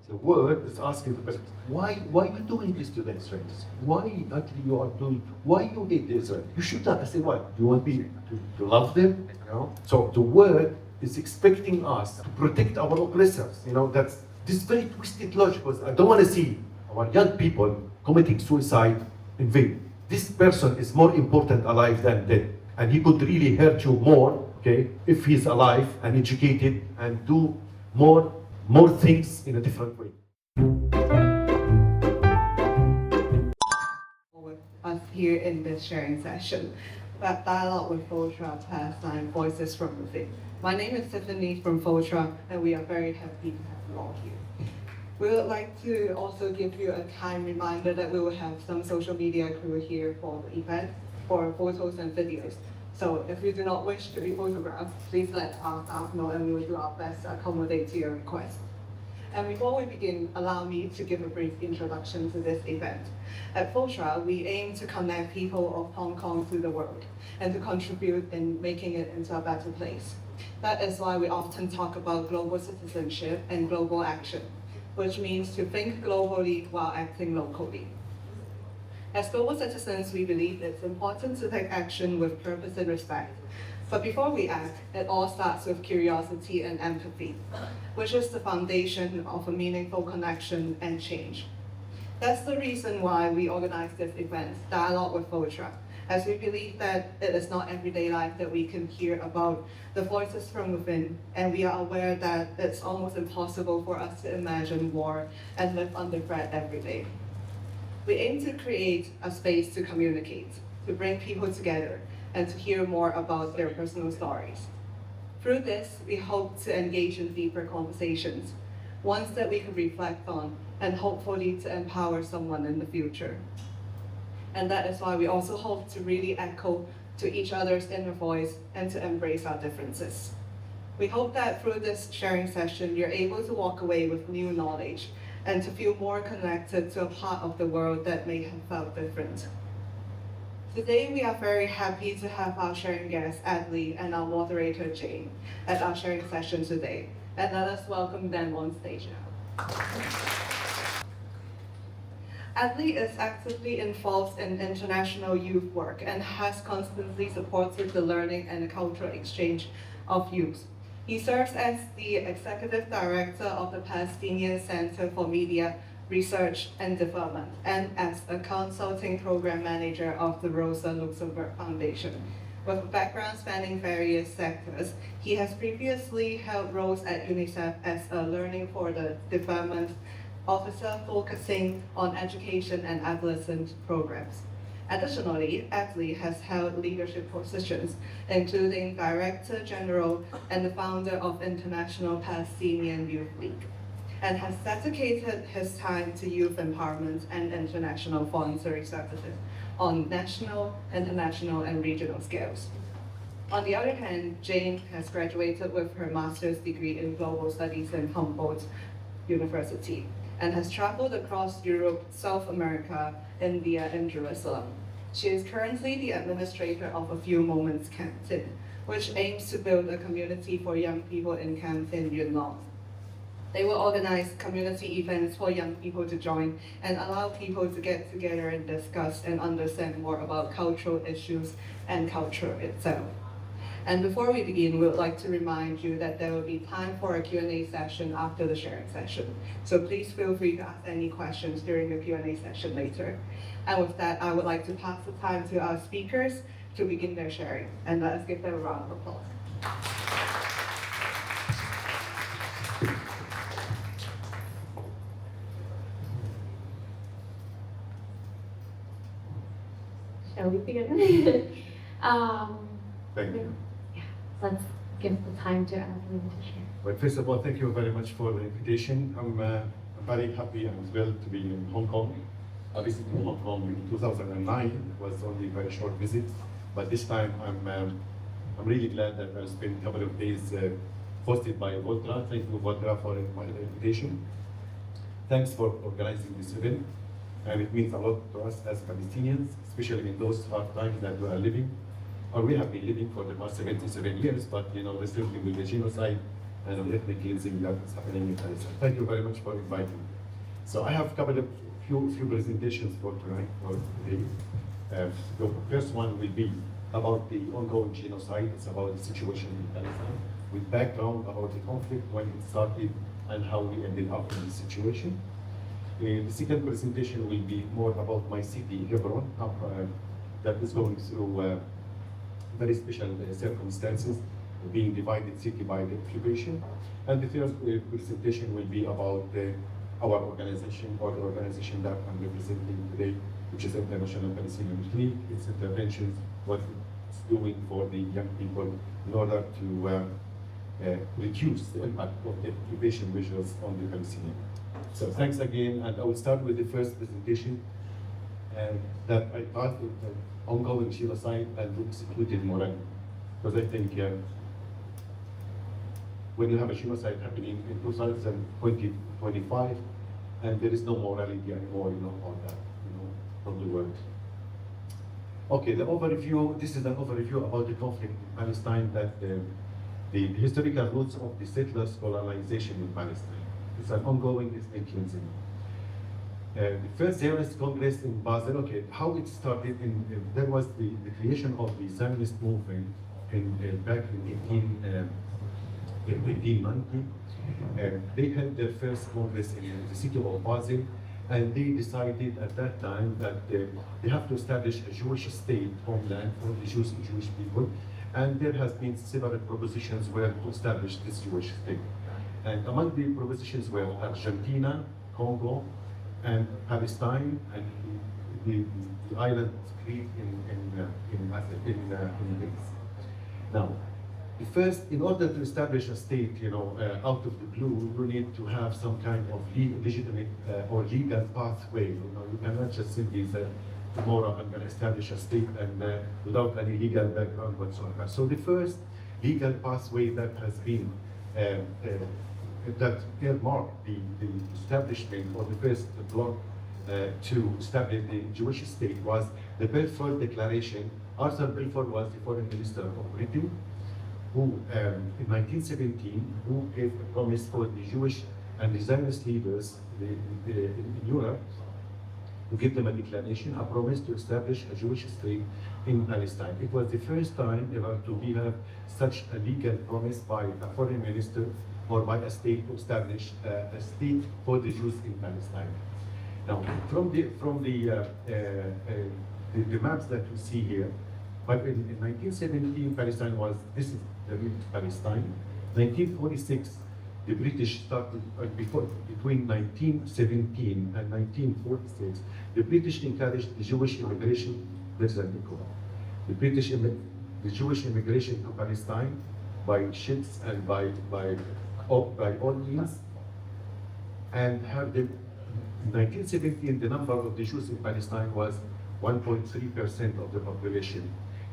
The world is asking the question, why are you doing this to the Israelis? Why actually you are doing, why you hate Israel? You should not. I say, what? You want me to love them? You know? So the world is expecting us to protect our oppressors. You know, that's this very twisted logic, because I don't want to see our young people committing suicide in vain. This person is more important alive than dead. And he could really hurt you more, okay, if he's alive and educated and do more things in a different way. With us here in this sharing session, that dialogue with FOTRA Palestine Voices from Within. My name is Tiffany from FOTRA, and we are very happy to have you all here. We would like to also give you a kind reminder that we will have some social media crew here for the event, for photos and videos. So if you do not wish to be photographed, please let our staff know and we will do our best to accommodate to your request. And before we begin, allow me to give a brief introduction to this event. At FOTRA, we aim to connect people of Hong Kong to the world and to contribute in making it into a better place. That is why we often talk about global citizenship and global action, which means to think globally while acting locally. As global citizens, we believe it's important to take action with purpose and respect. But before we act, it all starts with curiosity and empathy, which is the foundation of a meaningful connection and change. That's the reason why we organize this event, Dialogue with FOTRA, as we believe that it is not everyday life that we can hear about the voices from within, and we are aware that it's almost impossible for us to imagine war and live under threat every day. We aim to create a space to communicate, to bring people together, and to hear more about their personal stories. Through this, we hope to engage in deeper conversations, ones that we can reflect on, and hopefully to empower someone in the future. And that is why we also hope to really echo to each other's inner voice and to embrace our differences. We hope that through this sharing session, you're able to walk away with new knowledge and to feel more connected to a part of the world that may have felt different. Today, we are very happy to have our sharing guest, Adli, and our moderator, Jane, at our sharing session today. And let us welcome them on stage now. Adli is actively involved in international youth work and has constantly supported the learning and the cultural exchange of youth. He serves as the Executive Director of the Palestinian Center for Media Research and Development, and as a Consulting Program Manager of the Rosa Luxemburg Foundation. With a background spanning various sectors, he has previously held roles at UNICEF as a Learning for the Development Officer focusing on education and adolescent programs. Additionally, Adli has held leadership positions, including Director General and the founder of International Palestinian Youth League, and has dedicated his time to youth empowerment and international voluntary services on national, international, and regional scales. On the other hand, Jane has graduated with her master's degree in global studies in Humboldt University and has traveled across Europe, South America, India, and Jerusalem. She is currently the administrator of A Few Moments Campton, which aims to build a community for young people in Campton, Yunnan. They will organize community events for young people to join and allow people to get together and discuss and understand more about cultural issues and culture itself. And before we begin, we would like to remind you that there will be time for a Q&A session after the sharing session. So please feel free to ask any questions during the Q&A session later. And with that, I would like to pass the time to our speakers to begin their sharing. And let us give them a round of applause. Shall we begin? Thank you. Yeah, let's give the time to Adli to share. Well, first of all, thank you very much for the invitation. I'm very happy and thrilled to be in Hong Kong. I visited Hong Kong in 2009. It was only a very short visit, but this time I'm really glad that I spent a couple of days hosted by Voltra. Thank you, Voltra, for my invitation. Thanks for organizing this event. And it means a lot to us as Palestinians, especially in those hard times that we are living, or we have been living for the past 77 years, but recently with the genocide and on ethnic cleansing that is happening in Palestine. Thank you very much for inviting me. So I have a couple of few presentations for today. The first one will be about the ongoing genocide. It's about the situation in Palestine, with background about the conflict, when it started, and how we ended up in this situation. The second presentation will be more about my city, Hebron, that is going through very special circumstances, being divided city by the occupation. And the third presentation will be about our organization, or the organization that I'm representing today, which is International Palestinian League. Its interventions, what it's doing for the young people in order to reduce the impact of the occupation measures on the Palestinians. So thanks again, and I will start with the first presentation that I thought ongoing genocide and executed morality. Because I think when you have a genocide happening in 2025, and there is no morality anymore, on that, from the world. Okay, the overview. This is an overview about the conflict in Palestine, that the historical roots of the settlers' colonization in Palestine. It's an ongoing ethnic cleansing. The first Zionist Congress in Basel, okay, how it started, there was the creation of the Zionist movement back in 1890. They held their first Congress in the city of Basel, and they decided at that time that they have to establish a Jewish state homeland for the Jewish people, and there has been several propositions where to establish this Jewish state. And among the propositions were Argentina, Congo, and Palestine, and the island of Crete in Greece. Now, in order to establish a state, out of the blue, you need to have some kind of legitimate or legal pathway. You cannot just simply say, tomorrow I'm going to establish a state and without any legal background whatsoever. So the first legal pathway that has been that earmarked the establishment or the first block to establish the Jewish state was the Balfour Declaration. Arthur Balfour was the foreign minister of Britain, who in 1917, who gave a promise for the Jewish and the Zionist leaders in Europe to give them a declaration, a promise to establish a Jewish state in Palestine. It was the first time ever to have such a legal promise by a foreign minister or by a state to establish a state for the Jews in Palestine. Now, from the maps that you see here, but in 1917, Palestine was, this is the real Palestine. 1946, the British started, between 1917 and 1946, the British encouraged the Jewish immigration, the Jewish immigration to Palestine by ships and by all means, and have them, in 1917, the number of the Jews in Palestine was 1.3% of the population.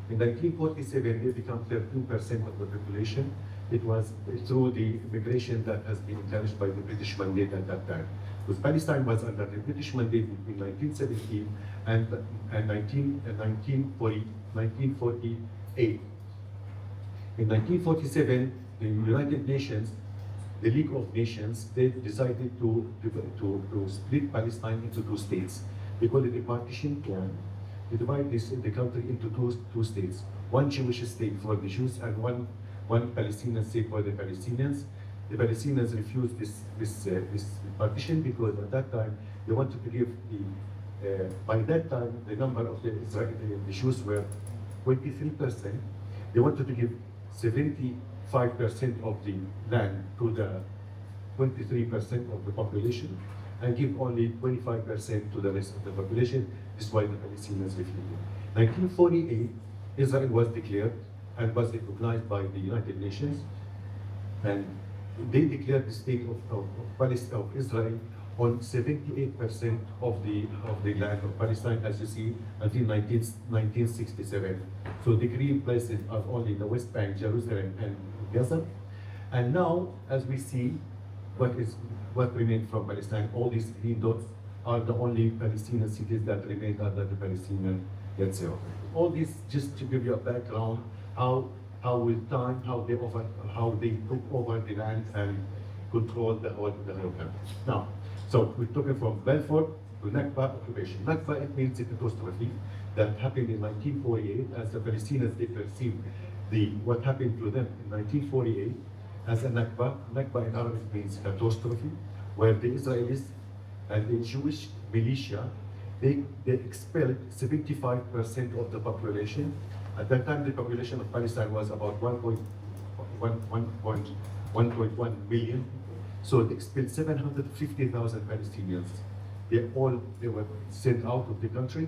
In 1947, they become 13% of the population. It was through the immigration that has been encouraged by the British mandate at that time. Because Palestine was under the British mandate between 1917 and 1948. In 1947, the United Nations, the League of Nations, they decided to split Palestine into two states. They call it a partition plan. They divide the country into two states. One Jewish state for the Jews and one Palestinian state for the Palestinians. The Palestinians refused this partition because at that time they wanted to give by that time the number of the Jews were 23%. They wanted to give 75% of the land to the 23% of the population and give only 25% to the rest of the population. This is why the Palestinians refused. 1948, Israel was declared and was recognized by the United Nations, and they declared the state of Israel on 78% of the land of Palestine, as you see, until 1967. So the green places are only the West Bank, Jerusalem, and Gaza. And now, as we see, what remained from Palestine, all these green dots are the only Palestinian cities that remained under the Palestinian Yetzer. All this just to give you a background how how with time, how they took over the land and controlled the whole country. Now, so we're talking from Balfour to Nakba occupation. Nakba, it means a catastrophe that happened in 1948 as the Palestinians, they perceived what happened to them in 1948 as a Nakba. Nakba in Arabic means catastrophe, where the Israelis and the Jewish militia, they expelled 75% of the population. At that time, the population of Palestine was about 1.1 million. So they expelled 750,000 Palestinians. They were sent out of the country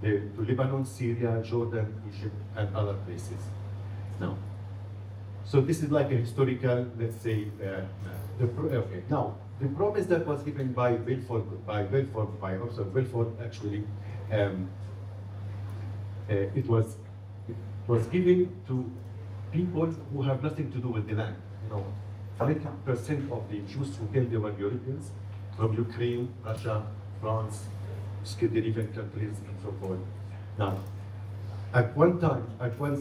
to Lebanon, Syria, Jordan, Egypt, and other places. Now, so this is like a historical, let's say, okay. Now, the promise that was given by Balfour actually, it was given to people who have nothing to do with the land. 90% of the Jews who came, they were Europeans from Ukraine, Russia, France, Scandinavian countries, and so forth. Now, at one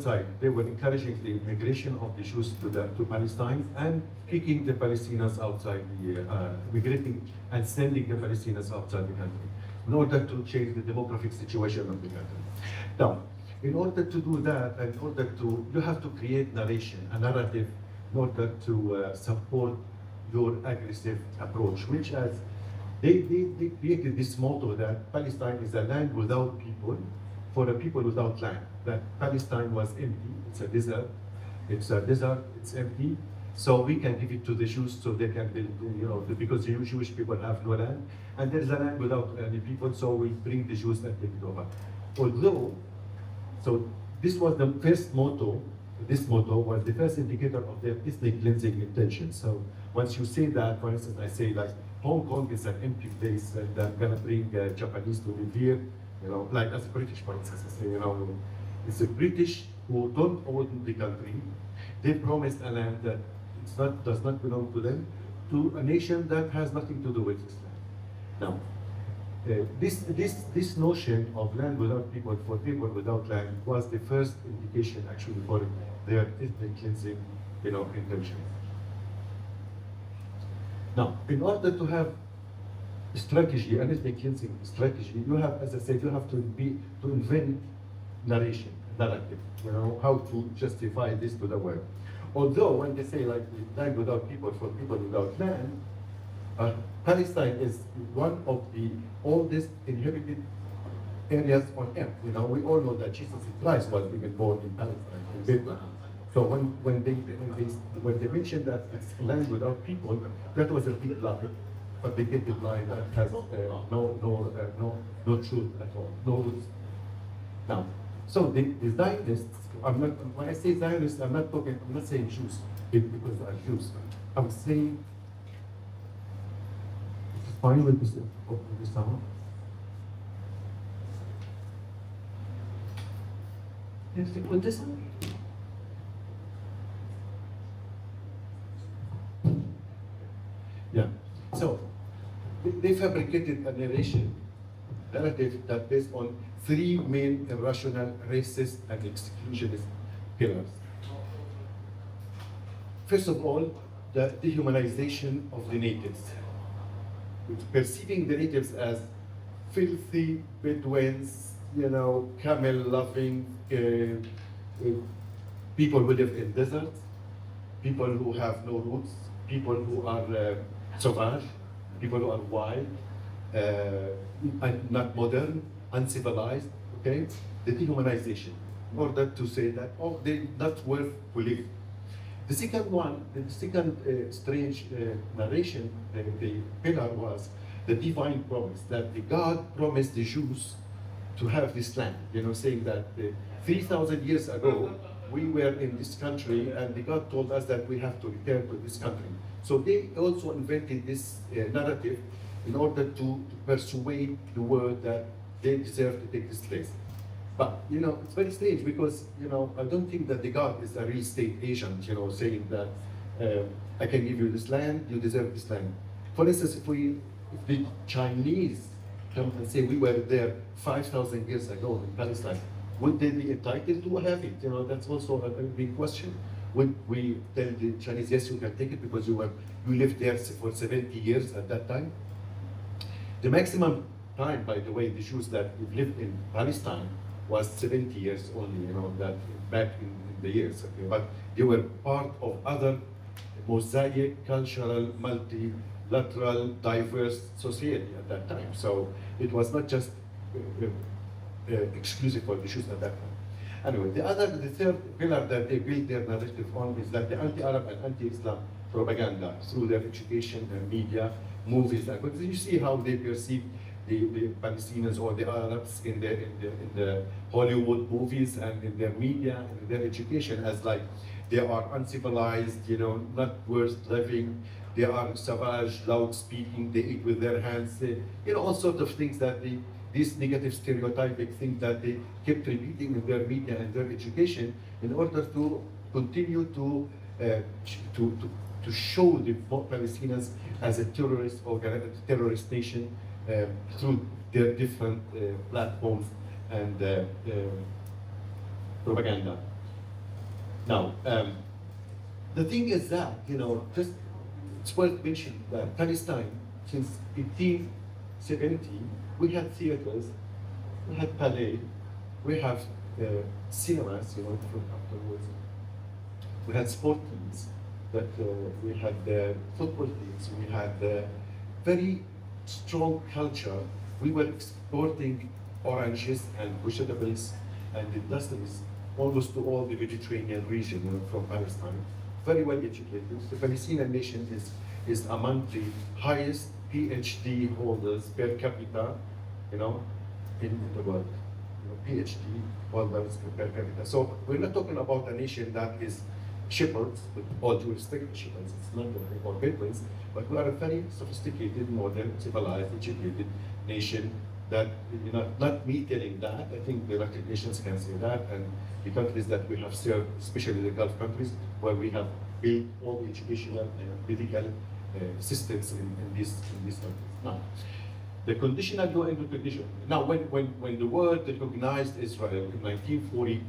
side, they were encouraging the immigration of the Jews to Palestine and kicking the Palestinians outside migrating and sending the Palestinians outside the country in order to change the demographic situation of the country. Now, in order to do that, you have to create a narrative, in order to support your aggressive approach, which as they created this motto that Palestine is a land without people, for a people without land. That Palestine was empty, it's a desert, it's empty, so we can give it to the Jews so they can build, because the Jewish people have no land, and there is a land without any people, so we bring the Jews and take it over. Although, so this was the first motto, this motto was the first indicator of their ethnic cleansing intention. So once you say that, for instance, I say like, Hong Kong is an empty place and I'm gonna bring Japanese to live here, like as a British, for instance, it's the British who don't own the country. They promised a land that does not belong to them, to a nation that has nothing to do with this land. Now, this notion of land without people, for people without land, was the first indication actually for their ethnic cleansing, intention. Now, in order to have strategy, an ethnic cleansing strategy, you have, as I said, you have to invent narrative, how to justify this to the world. Although when they say like land without people, for people without land, Palestine is one of the oldest inhabited areas on earth. We all know that Jesus Christ was even born in Palestine, in Bethlehem. So when they mentioned that it's land without people, that was a big lie, fabricated lie that has no truth at all, no roots. Now, so the Zionists, when I say Zionists, I'm not saying Jews because they are Jews. I'm saying, fine with this sound? You have to put this on? Yeah. So they fabricated a narrative that based on three main irrational, racist, and exclusionist pillars. First of all, the dehumanization of the natives, perceiving the natives as filthy Bedouins, camel-loving people who live in deserts, people who have no roots, people who are sauvage, people who are wild, and not modern, uncivilized, okay? The dehumanization, in order to say that, they're not worth to live. The second strange narration, the pillar was the divine promise, that the God promised the Jews to have this land, saying that 3,000 years ago, we were in this country and the God told us that we have to return to this country. So they also invented this narrative in order to persuade the world that they deserve to take this place. But, it's very strange because, I don't think that the God is a real estate agent, saying that I can give you this land, you deserve this land. For instance, if the Chinese come and say we were there 5,000 years ago in Palestine, Would they be entitled to have it? That's also a big question. Would we tell the Chinese, yes, you can take it because you lived there for 70 years at that time? The maximum time, by the way, the Jews that lived in Palestine was 70 years only, that back in the years. Okay? But they were part of other mosaic, cultural, multilateral, diverse society at that time. So it was not just exclusive for the Jews at that time. Anyway, the third pillar that they built their narrative on is that the anti-Arab and anti-Islam propaganda through their education, their media, movies, and because you see how they perceive the Palestinians or the Arabs in the Hollywood movies and in their media and in their education as like they are uncivilized, not worth living, they are savage, loud speaking, they eat with their hands, all sorts of things that these negative stereotypic things that they kept repeating in their media and their education in order to continue to show the Palestinians as a terrorist nation through their different platforms and propaganda. Now, the thing is that, just it's worth mentioning that Palestine, since 1870, we had theaters, we had ballet, we have cinemas, from afterwards. We had sport teams, that we had football teams, we had very strong culture. We were exporting oranges and vegetables and industries almost to all the Mediterranean region from Palestine. Very well educated. The Palestinian nation is among the highest PhD holders per capita, in the world. PhD holders per capita. So we're not talking about a nation that is shepherds, with all due respect to shepherds, it's not or patrons, but we are a very sophisticated, modern, civilized, educated nation that, not me telling that, I think the United Nations can say that, and the countries that we have served, especially the Gulf countries, where we have built all the educational and medical systems in these countries. Now, the conditional no recognition. Now, when the world recognized Israel in 1948,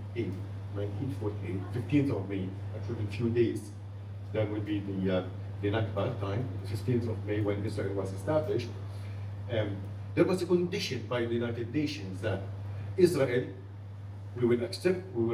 15th of May, actually in a few days, that will be the Nakba time, the 15th of May when Israel was established. There was a condition by the United Nations that Israel, we will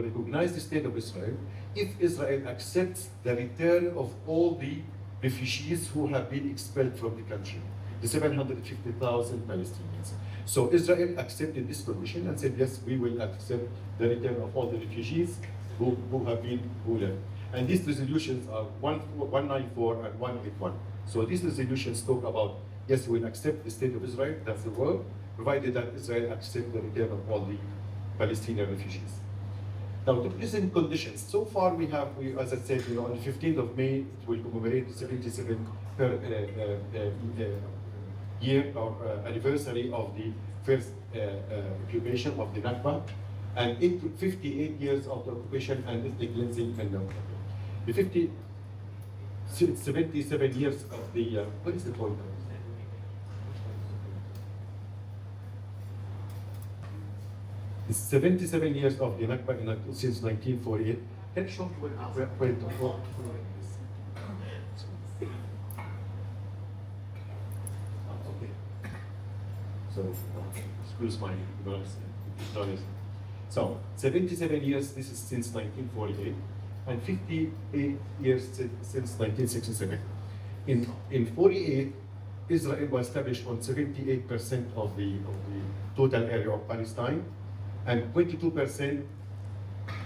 recognize the state of Israel if Israel accepts the return of all the refugees who have been expelled from the country, the 750,000 Palestinians. So Israel accepted this condition and said, yes, we will accept the return of all the refugees who left. And these resolutions are 194 and 181. So these resolutions talk about, yes, we will accept the state of Israel, that's the word, provided that Israel accept the return of all the Palestinian refugees. Now, the present conditions, so far as I said, on the 15th of May, it will commemorate the 77th year or anniversary of the first occupation of the Nakba, and 58 years of the occupation and ethnic cleansing and the 77 years of the, what is the point? It's 77 years of the Nakba since 1948. Can you show me where to go? Okay. So, excuse my ignorance. So, 77 years, this is since 1948, and 58 years since 1967. In 48, Israel was established on 78% of the total area of Palestine, and 22%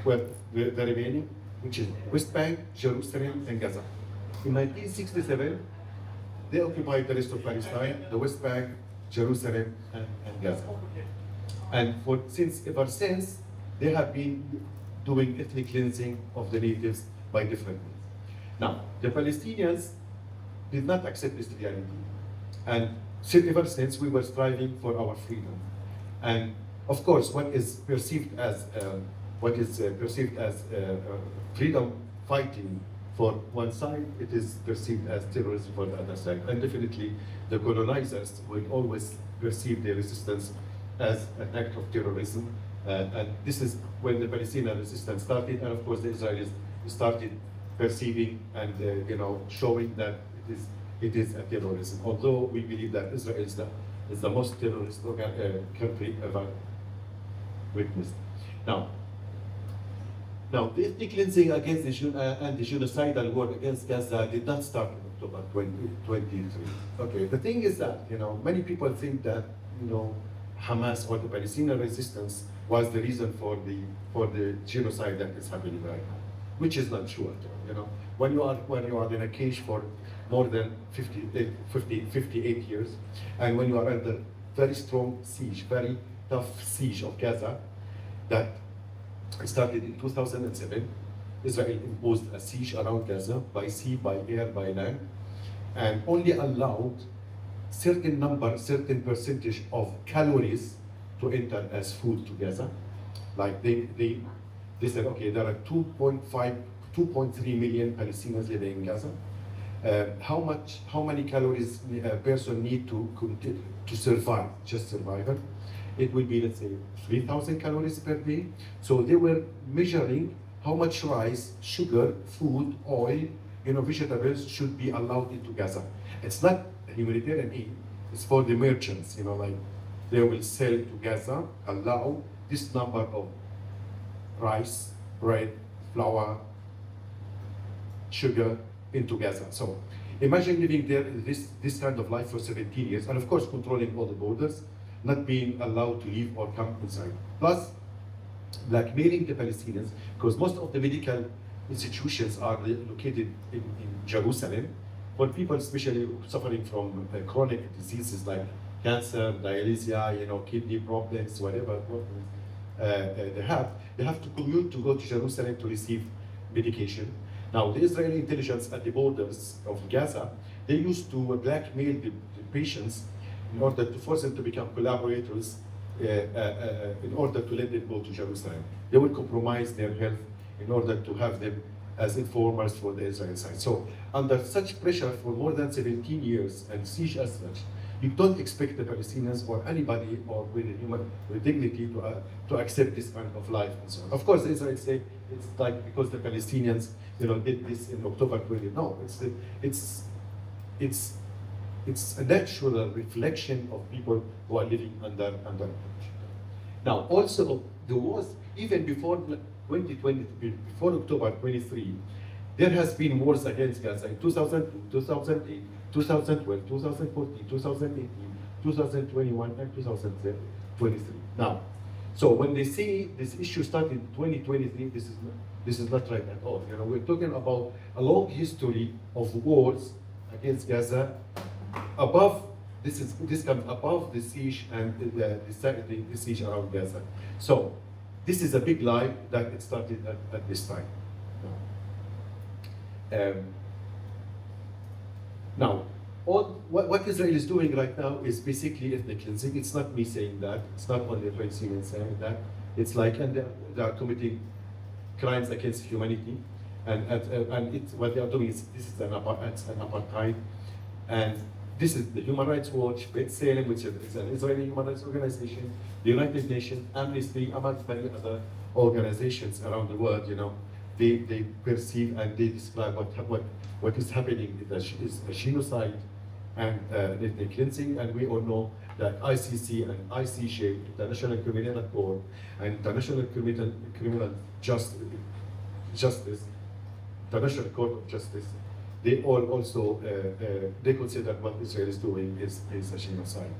were the remaining, which is West Bank, Jerusalem, and Gaza. In 1967, they occupied the rest of Palestine, the West Bank, Jerusalem, and Gaza. And ever since, they have been doing ethnic cleansing of the natives by different means. Now, the Palestinians did not accept this reality. And ever since, we were striving for our freedom. And of course, what is perceived as freedom fighting for one side, it is perceived as terrorism for the other side. And definitely, the colonizers will always perceive their resistance as an act of terrorism And this is when the Palestinian resistance started, and of course the Israelis started perceiving and showing that it is a terrorism. Although we believe that Israel is the most terrorist country ever witnessed. Now, the ethnic cleansing against and the genocidal war against Gaza did not start in October 2023. Okay, the thing is that many people think that Hamas or the Palestinian resistance was the reason for the genocide that is happening right now, which is not true at all. When you are in a cage for more than 58 years, and when you are under very strong siege, very tough siege of Gaza, that started in 2007. Israel imposed a siege around Gaza by sea, by air, by land, and only allowed certain percentage of calories to enter as food to Gaza. Like they said, okay, there are 2.3 million Palestinians living in Gaza. How many calories a person need to survive, just survival? It will be, let's say, 3,000 calories per day. So they were measuring how much rice, sugar, food, oil, vegetables should be allowed into Gaza. It's not humanitarian aid, it's for the merchants, like they will sell to Gaza, allow this number of rice, bread, flour, sugar into Gaza. So imagine living there this kind of life for 17 years, and of course controlling all the borders, not being allowed to leave or come inside. Plus, blackmailing the Palestinians, because most of the medical institutions are located in Jerusalem, for people especially suffering from chronic diseases like cancer, dialysis, kidney problems, whatever problems they have to commute to go to Jerusalem to receive medication. Now, the Israeli intelligence at the borders of Gaza, they used to blackmail the patients in order to force them to become collaborators in order to let them go to Jerusalem. They would compromise their health in order to have them as informers for the Israeli side. So under such pressure for more than 17 years and siege as such, you don't expect the Palestinians or anybody or with dignity to accept this kind of life and so on. Of course, the Israelis say it's like because the Palestinians did this in October 20. No, it's a natural reflection of people who are living under oppression. Now, also the wars even before 2020, before October 23, there has been wars against Gaza in 2002, 2008, 2012, 2014, 2018, 2021, and 2023. Now, so when they say this issue started in 2023, this is not right at all. We're talking about a long history of wars against Gaza. This comes above the siege and the siege around Gaza. So this is a big lie that it started at this time. Now, what Israel is doing right now is basically ethnic cleansing. It's not me saying that. It's not only the Palestinians saying that. It's like, and they are committing crimes against humanity, and what they are doing is this is an apartheid, and this is the Human Rights Watch, B'Tselem, which is an Israeli human rights organization, the United Nations, Amnesty, among many other organizations around the world. They perceive and they describe what is happening is a genocide and ethnic cleansing, and we all know that ICC and ICJ, International Criminal Court, and International Criminal Justice, International Court of Justice, they all also they consider what Israel is doing is a genocide.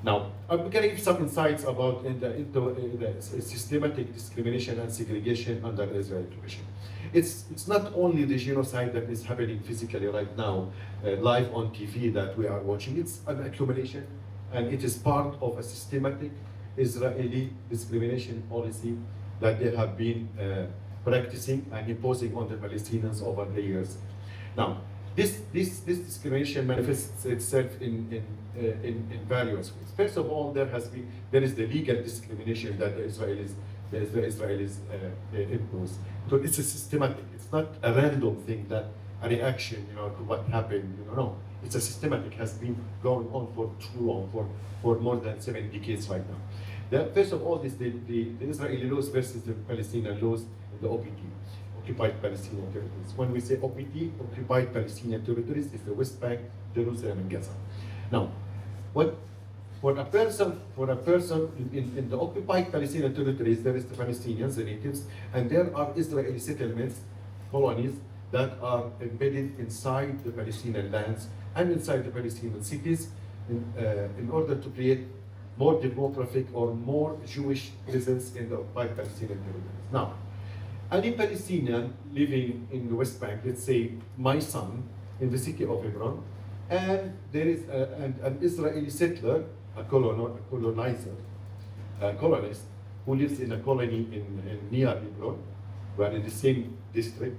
Now, I'm going to give some insights about the systematic discrimination and segregation under Israeli occupation. It's not only the genocide that is happening physically right now, live on TV that we are watching. It's an accumulation, and it is part of a systematic Israeli discrimination policy that they have been practicing and imposing on the Palestinians over the years. Now, this discrimination manifests itself in various ways. First of all, there is the legal discrimination that the Israelis impose. So it's a systematic. It's not a random thing that a reaction, to what happened. No, it's a systematic, has been going on for too long, for more than 7 decades right now. First of all, is the Israeli laws versus the Palestinian laws in the OPT, Occupied Palestinian Territories. When we say OPT, Occupied Palestinian Territories, is the West Bank, Jerusalem, and Gaza. Now, for a person in the occupied Palestinian territories, there is the Palestinians, the natives, and there are Israeli settlements, colonies, that are embedded inside the Palestinian lands and inside the Palestinian cities in order to create more demographic or more Jewish presence in the occupied Palestinian territories. Now, any Palestinian living in the West Bank, let's say my son, in the city of Hebron, and there is an Israeli settler, a colonizer, a colonist, who lives in a colony in near Hebron, we are in the same district.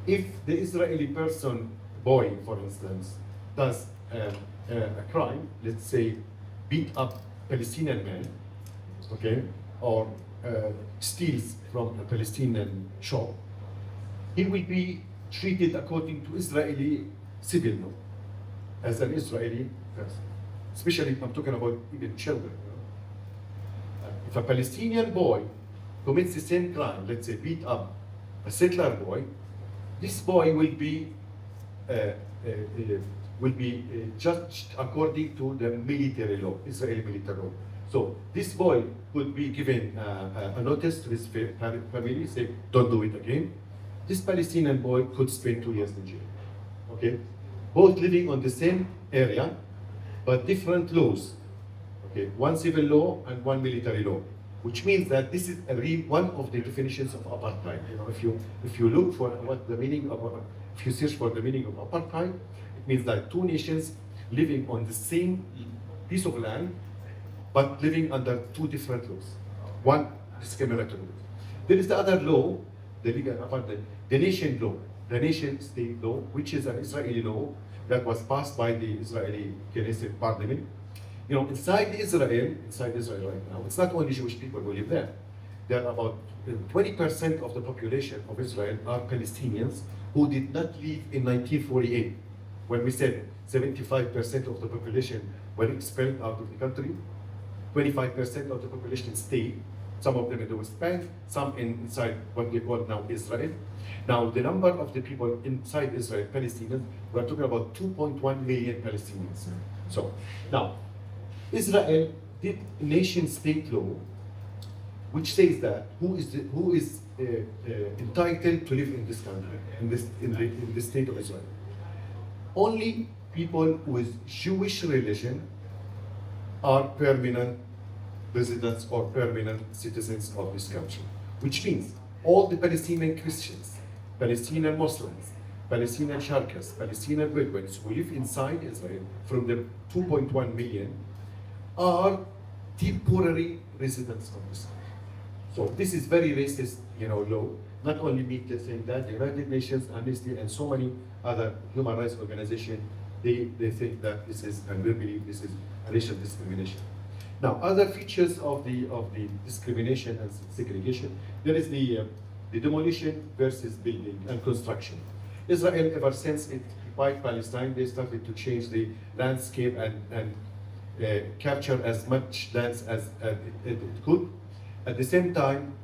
If the Israeli boy, for instance, does a crime, let's say beat up Palestinian man, okay, or steals from a Palestinian shop, he will be treated according to Israeli civil law as an Israeli person. Especially, I'm talking about even children. If a Palestinian boy commits the same crime, let's say beat up a settler boy, this boy will be judged according to the military law, Israeli military law. So this boy could be given a notice to his family, say, don't do it again. This Palestinian boy could spend 2 years in jail. Okay, both living on the same area, but different laws. Okay, one civil law and one military law, which means that this is one of the definitions of apartheid. If you look for what the meaning of, if you search for the meaning of apartheid, it means that two nations living on the same piece of land, but living under two different laws. One discriminatory law. There is the other law, the legal apartheid, the nation law, the nation state law, which is an Israeli law that was passed by the Israeli Knesset parliament. Inside Israel right now, it's not only Jewish people who live there. There are about 20% of the population of Israel are Palestinians who did not live in 1948. When we said 75% of the population were expelled out of the country, 25% of the population stayed, some of them in the West Bank, some inside what we call now Israel. Now, the number of the people inside Israel, Palestinians, we're talking about 2.1 million Palestinians. So, now, Israel did nation-state law, which says that who is entitled to live in this country, in the state of Israel. Only people with Jewish religion are permanent residents or permanent citizens of this country, which means all the Palestinian Christians, Palestinian Muslims, Palestinian Sharkas, Palestinian Bedouins who live inside Israel, from the 2.1 million, are temporary residents of this country. So this is very racist, law. Not only me saying that, the United Nations, Amnesty, and so many other human rights organizations, they think that this is, and we believe this is racial discrimination. Now, other features of the discrimination and segregation, there is the demolition versus building and construction. Israel, ever since it occupied Palestine, they started to change the landscape and capture as much lands as it could. At the same time,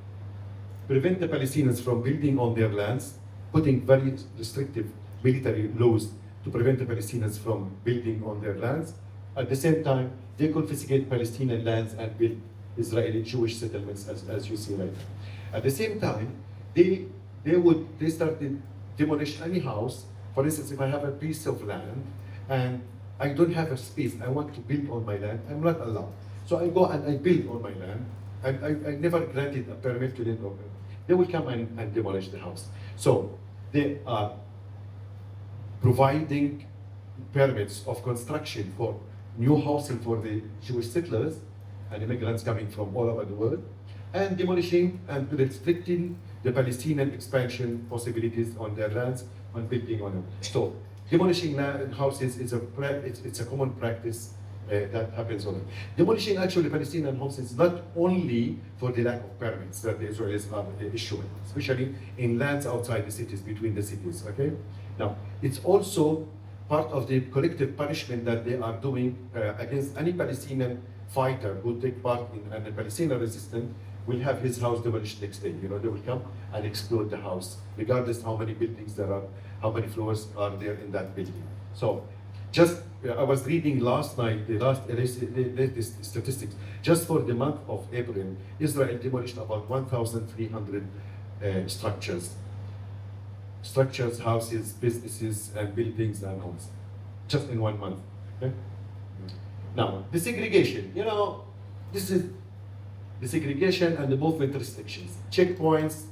prevent the Palestinians from building on their lands, putting very restrictive military laws to prevent the Palestinians from building on their lands. At the same time, they confiscate Palestinian lands and build Israeli Jewish settlements, as you see right now. At the same time, they started demolish any house. For instance, if I have a piece of land and I don't have a space, I want to build on my land, I'm not allowed. So I go and I build on my land, and I never granted a permit to live over. They will come and demolish the house. So they are providing permits of construction for new housing for the Jewish settlers and immigrants coming from all over the world, and demolishing and restricting the Palestinian expansion possibilities on their lands and building on them. So demolishing land houses is a common practice that happens on them. Demolishing actually Palestinian homes is not only for the lack of permits that the Israelis are issuing, especially in lands outside the cities, between the cities, okay? Now, it's also part of the collective punishment that they are doing against any Palestinian fighter who take part in a Palestinian resistance will have his house demolished next day. You know, they will come and explode the house, regardless how many buildings there are, how many floors are there in that building. So, just I was reading last night the latest statistics. Just for the month of April, Israel demolished about 1,300 structures, houses, businesses, and buildings and homes, just in 1 month. Okay? Now, the segregation, you know, this is the segregation and the movement restrictions, checkpoints,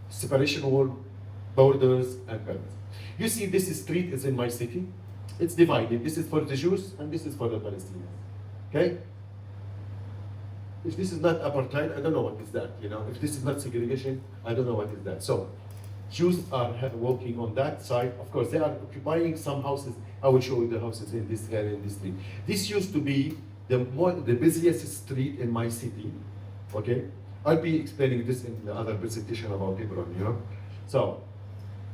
separation wall, borders, and permits. You see, this street is in my city. It's divided. This is for the Jews and this is for the Palestinians. Okay? If this is not apartheid, I don't know what is that. You know, if this is not segregation, I don't know what is that. So, Jews are walking on that side. Of course, they are occupying some houses. I will show you the houses in this area, in this street. This used to be the busiest street in my city. Okay, I'll be explaining this in the other presentation about Hebron. You know, so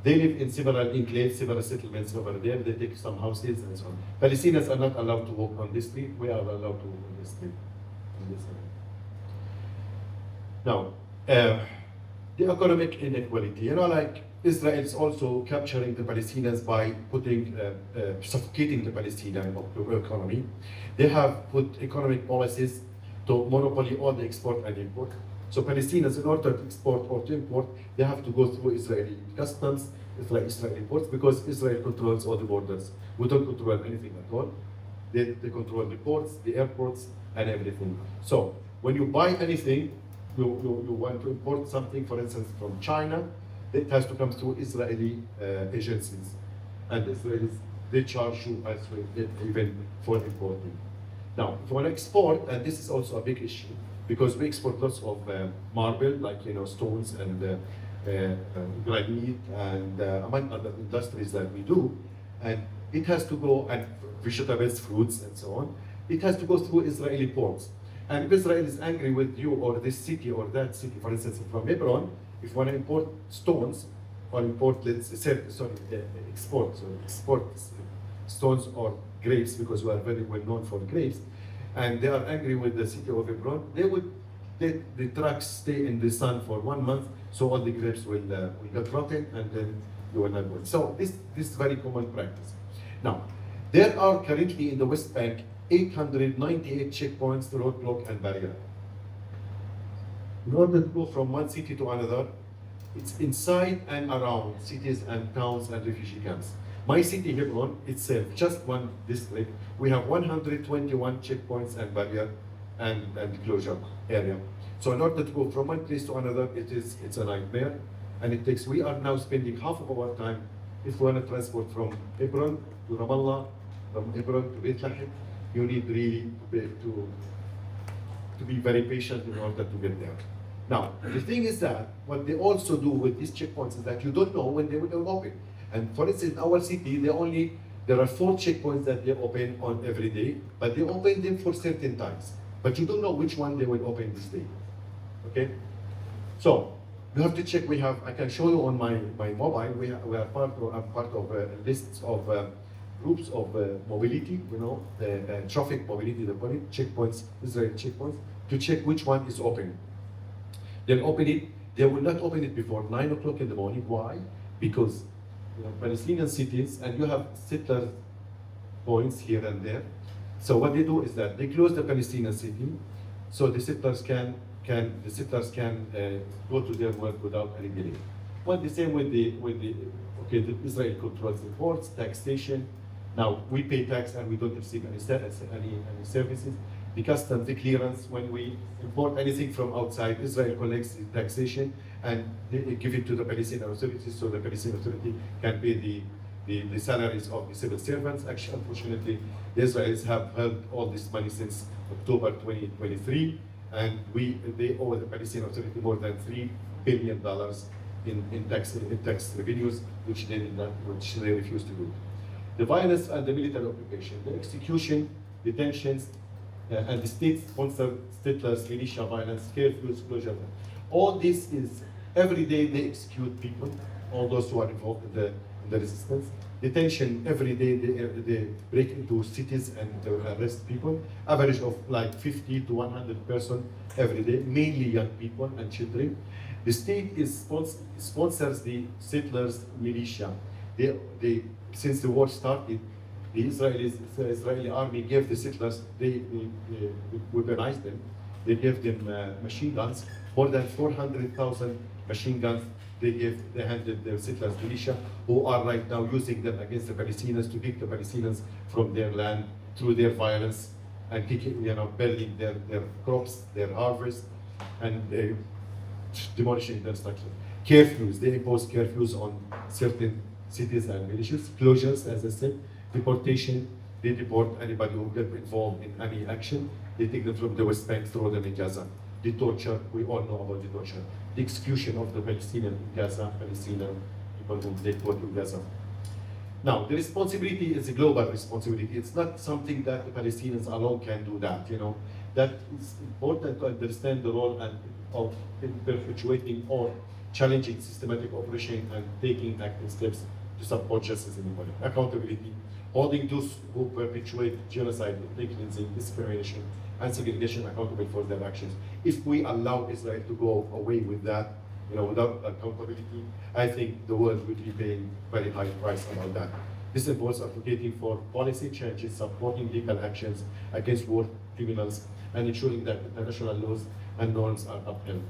they live in several enclaves, several settlements over there. They take some houses and so on. Palestinians are not allowed to walk on this street. We are allowed to walk on this street. In this area. Now, the economic inequality. You know, like Israel is also capturing the Palestinians by putting, suffocating the Palestinian economy. They have put economic policies to monopoly all the export and import. So Palestinians, in order to export or to import, they have to go through Israeli customs, Israeli ports, because Israel controls all the borders. We don't control anything at all. They control the ports, the airports, and everything. So when you buy anything, you want to import something, for instance, from China, it has to come through Israeli agencies. And Israelis, they charge you as well, even for importing. Now, if you want to export, and this is also a big issue, because we export lots of marble, like, you know, stones and granite, and among other industries that we do, and it has to go, and vegetables, fruits, and so on, it has to go through Israeli ports. And if Israel is angry with you or this city or that city, for instance, from Hebron, if you want to import stones, or import, export stones or grapes, because we are very well known for grapes, and they are angry with the city of Hebron, they would let the trucks stay in the sun for 1 month, so all the grapes will get rotten, and then you will not go. So this is very common practice. Now, there are currently in the West Bank 898 checkpoints, roadblock, and barrier. In order to go from one city to another, it's inside and around cities and towns and refugee camps. My city, Hebron, itself, just one district, we have 121 checkpoints and barrier and closure area. So in order to go from one place to another, it's a nightmare, and it takes. We are now spending half of our time if we want to transport from Hebron to Ramallah, from Hebron to Beit Lahem. You need really to be very patient in order to get there. Now, the thing is that what they also do with these checkpoints is that you don't know when they will open. And for instance, in our city, there are 4 checkpoints that they open on every day, but they open them for certain times. But you don't know which one they will open this day. Okay? So you have to check. I can show you on my mobile. We are part of lists of groups of mobility. You know, traffic mobility. They call it checkpoints, Israeli checkpoints, to check which one is open. They'll open it. They will not open it before 9 o'clock in the morning. Why? Because you have Palestinian cities and you have settler points here and there. So what they do is that they close the Palestinian city, so the settlers can go to their work without any delay. Well, the same with the Israel controls the ports, taxation. Now we pay tax and we don't receive any services. The customs, the clearance, when we import anything from outside, Israel collects the taxation and they give it to the Palestinian authorities, so the Palestinian authority can pay the salaries of the civil servants. Actually, unfortunately, the Israelis have held all this money since October 2023, and they owe the Palestinian authority more than $3 billion in tax revenues, which they refuse to do. The violence and the military occupation, the execution, detentions, and the state-sponsored settlers, militia violence, curfews, closure. All this is, every day they execute people, all those who are involved in the resistance. detention every day. They break into cities and arrest people. Average of like 50 to 100 persons every day, mainly young people and children. The state sponsors the settlers militia. Since the war started, the Israeli army gave the settlers, they weaponized them. They gave them machine guns, more than 400,000 machine guns. They handed the settlers militia, who are right now using them against the Palestinians to kick the Palestinians from their land through their violence and burning their crops, their harvest, and demolishing their structure. Curfews, they impose curfews on certain cities and villages. Closures, as I said, deportation, they deport anybody who gets involved in any action. They take them from the West Bank, throw them in Gaza. The torture, we all know about the torture. The execution of the Palestinian in Gaza, Palestinian people who they put in Gaza. Now, the responsibility is a global responsibility. It's not something that the Palestinians alone can do that, That is important to understand the role of perpetuating or challenging systematic oppression and taking active steps to support justice and equality. Accountability, holding those who perpetuate genocide, ethnic cleansing, discrimination, and segregation accountable for their actions. If we allow Israel to go away with that, without accountability, I think the world will be paying very high price about that. This involves advocating for policy changes, supporting legal actions against war criminals, and ensuring that international laws and norms are upheld.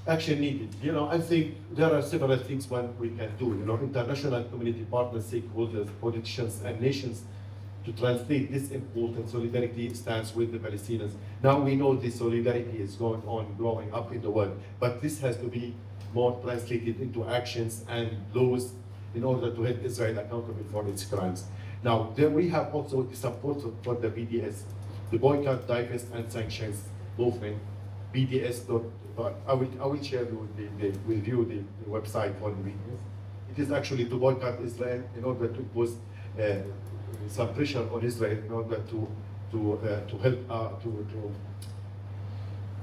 Action needed. I think there are several things we can do. International community partners, stakeholders, politicians, and nations to translate this important solidarity stance with the Palestinians. Now we know this solidarity is going on, growing up in the world, but this has to be more translated into actions and laws in order to hold Israel accountable for its crimes. Now, there we have also the support for the BDS, the Boycott, Divest, and Sanctions Movement, BDS. I will share with you the website for the BDS. It is actually to boycott Israel in order to impose some pressure on Israel in order to help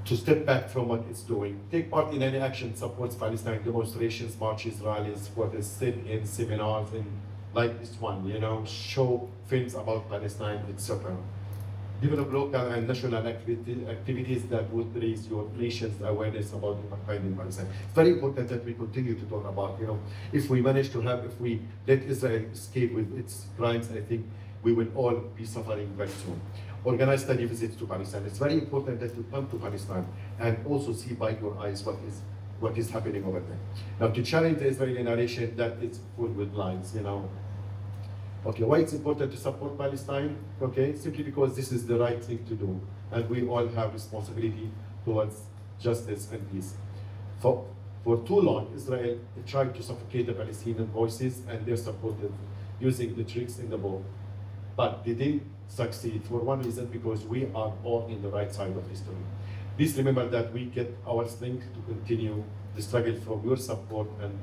to step back from what it's doing. Take part in any action supports Palestine demonstrations, marches, rallies, sit-ins, seminars, and like this one, show films about Palestine, etc. Develop local and national activities that would raise your nation's awareness about apartheid in Palestine. It's very important that we continue to talk about, if we let Israel escape with its crimes, I think we will all be suffering very soon. Organize study visits to Palestine. It's very important that you come to Palestine and also see by your eyes what is happening over there. Now, to challenge the Israeli narration that it's full with lies, Okay, why it's important to support Palestine? Okay, simply because this is the right thing to do, and we all have responsibility towards justice and peace. For too long, Israel tried to suffocate the Palestinian voices and their supporters using the tricks in the book, but they didn't succeed for one reason, because we are all in the right side of history. Please remember that we get our strength to continue the struggle from your support and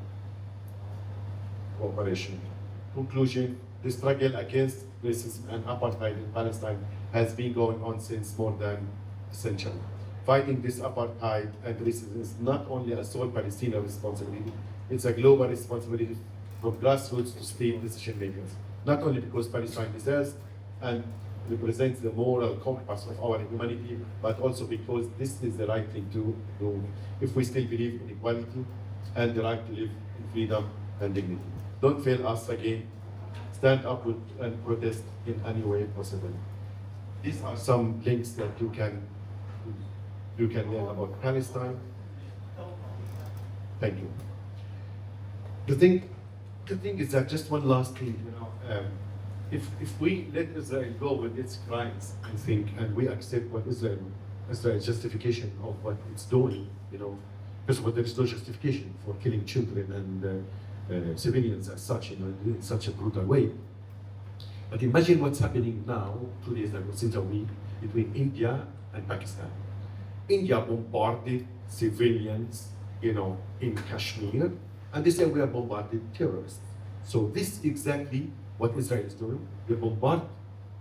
cooperation. Conclusion. The struggle against racism and apartheid in Palestine has been going on since more than a century. Fighting this apartheid and racism is not only a sole Palestinian responsibility, it's a global responsibility from grassroots to state decision makers. Not only because Palestine deserves and represents the moral compass of our humanity, but also because this is the right thing to do if we still believe in equality and the right to live in freedom and dignity. Don't fail us again. Stand up and protest in any way possible. These are some links that you can learn about Palestine. Thank you. The thing is that, just one last thing, if we let Israel go with its crimes, I think, and we accept what Israel's justification of what it's doing, first of all, there is no justification for killing children and civilians as such, in such a brutal way. But imagine what's happening now, 2 days ago, since a week, between India and Pakistan. India bombarded civilians, in Kashmir, and they say we are bombarded terrorists. So this is exactly what Israel is doing. They bombard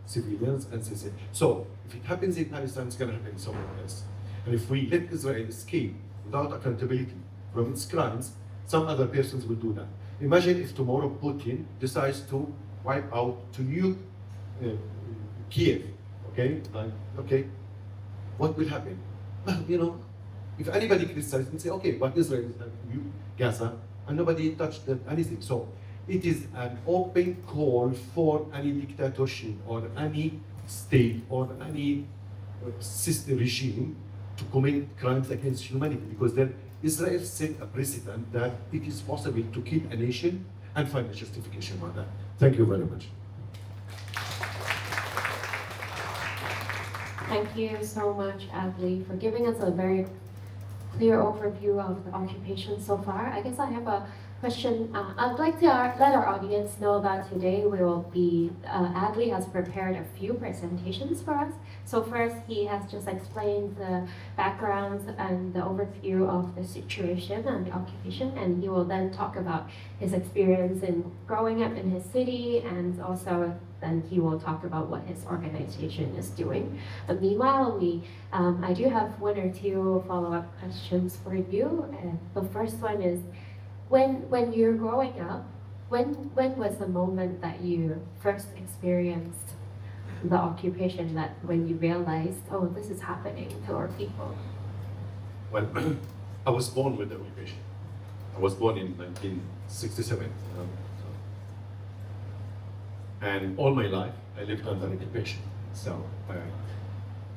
civilians and citizens. So if it happens in Palestine, it's going to happen somewhere else. And if we let Israel escape without accountability from its crimes, some other persons will do that. Imagine if tomorrow Putin decides to wipe out, to nuke Kiev, okay? Okay, what will happen? Well, if anybody criticizes and say, okay, but Israel is you, Gaza, and nobody touched anything. So it is an open call for any dictatorship or any state or any system regime to commit crimes against humanity, because then Israel set a precedent that it is possible to kill a nation and find a justification for that. Thank you very much. Thank you so much, Adli, for giving us a very clear overview of the occupation so far. I guess I have a question. I'd like to let our audience know that today we will be, Adli has prepared a few presentations for us. So first, he has just explained the backgrounds and the overview of the situation and the occupation, and he will then talk about his experience in growing up in his city, and also then he will talk about what his organization is doing. But meanwhile, I do have one or two follow-up questions for you. And the first one is, when you're growing up, when was the moment that you first experienced the occupation, that when you realized, oh, this is happening to our people? Well, I was born with the occupation. I was born in 1967. And all my life, I lived under occupation. So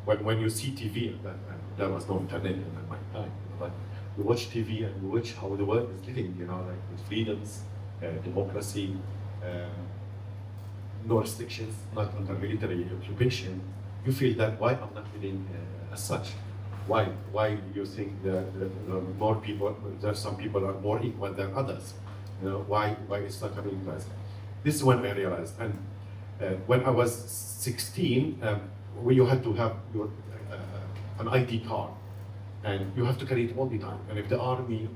when you see TV, there was no internet at my time. But you watch TV and you watch how the world is living, like with freedoms, democracy, no restrictions, not under military occupation. You feel that why I'm not living as such? Why you think that more people, that some people are more equal than others? Why it's not happening to us? This is when I realized. And when I was 16, you had to have an ID card, and you have to carry it all the time. And if the army,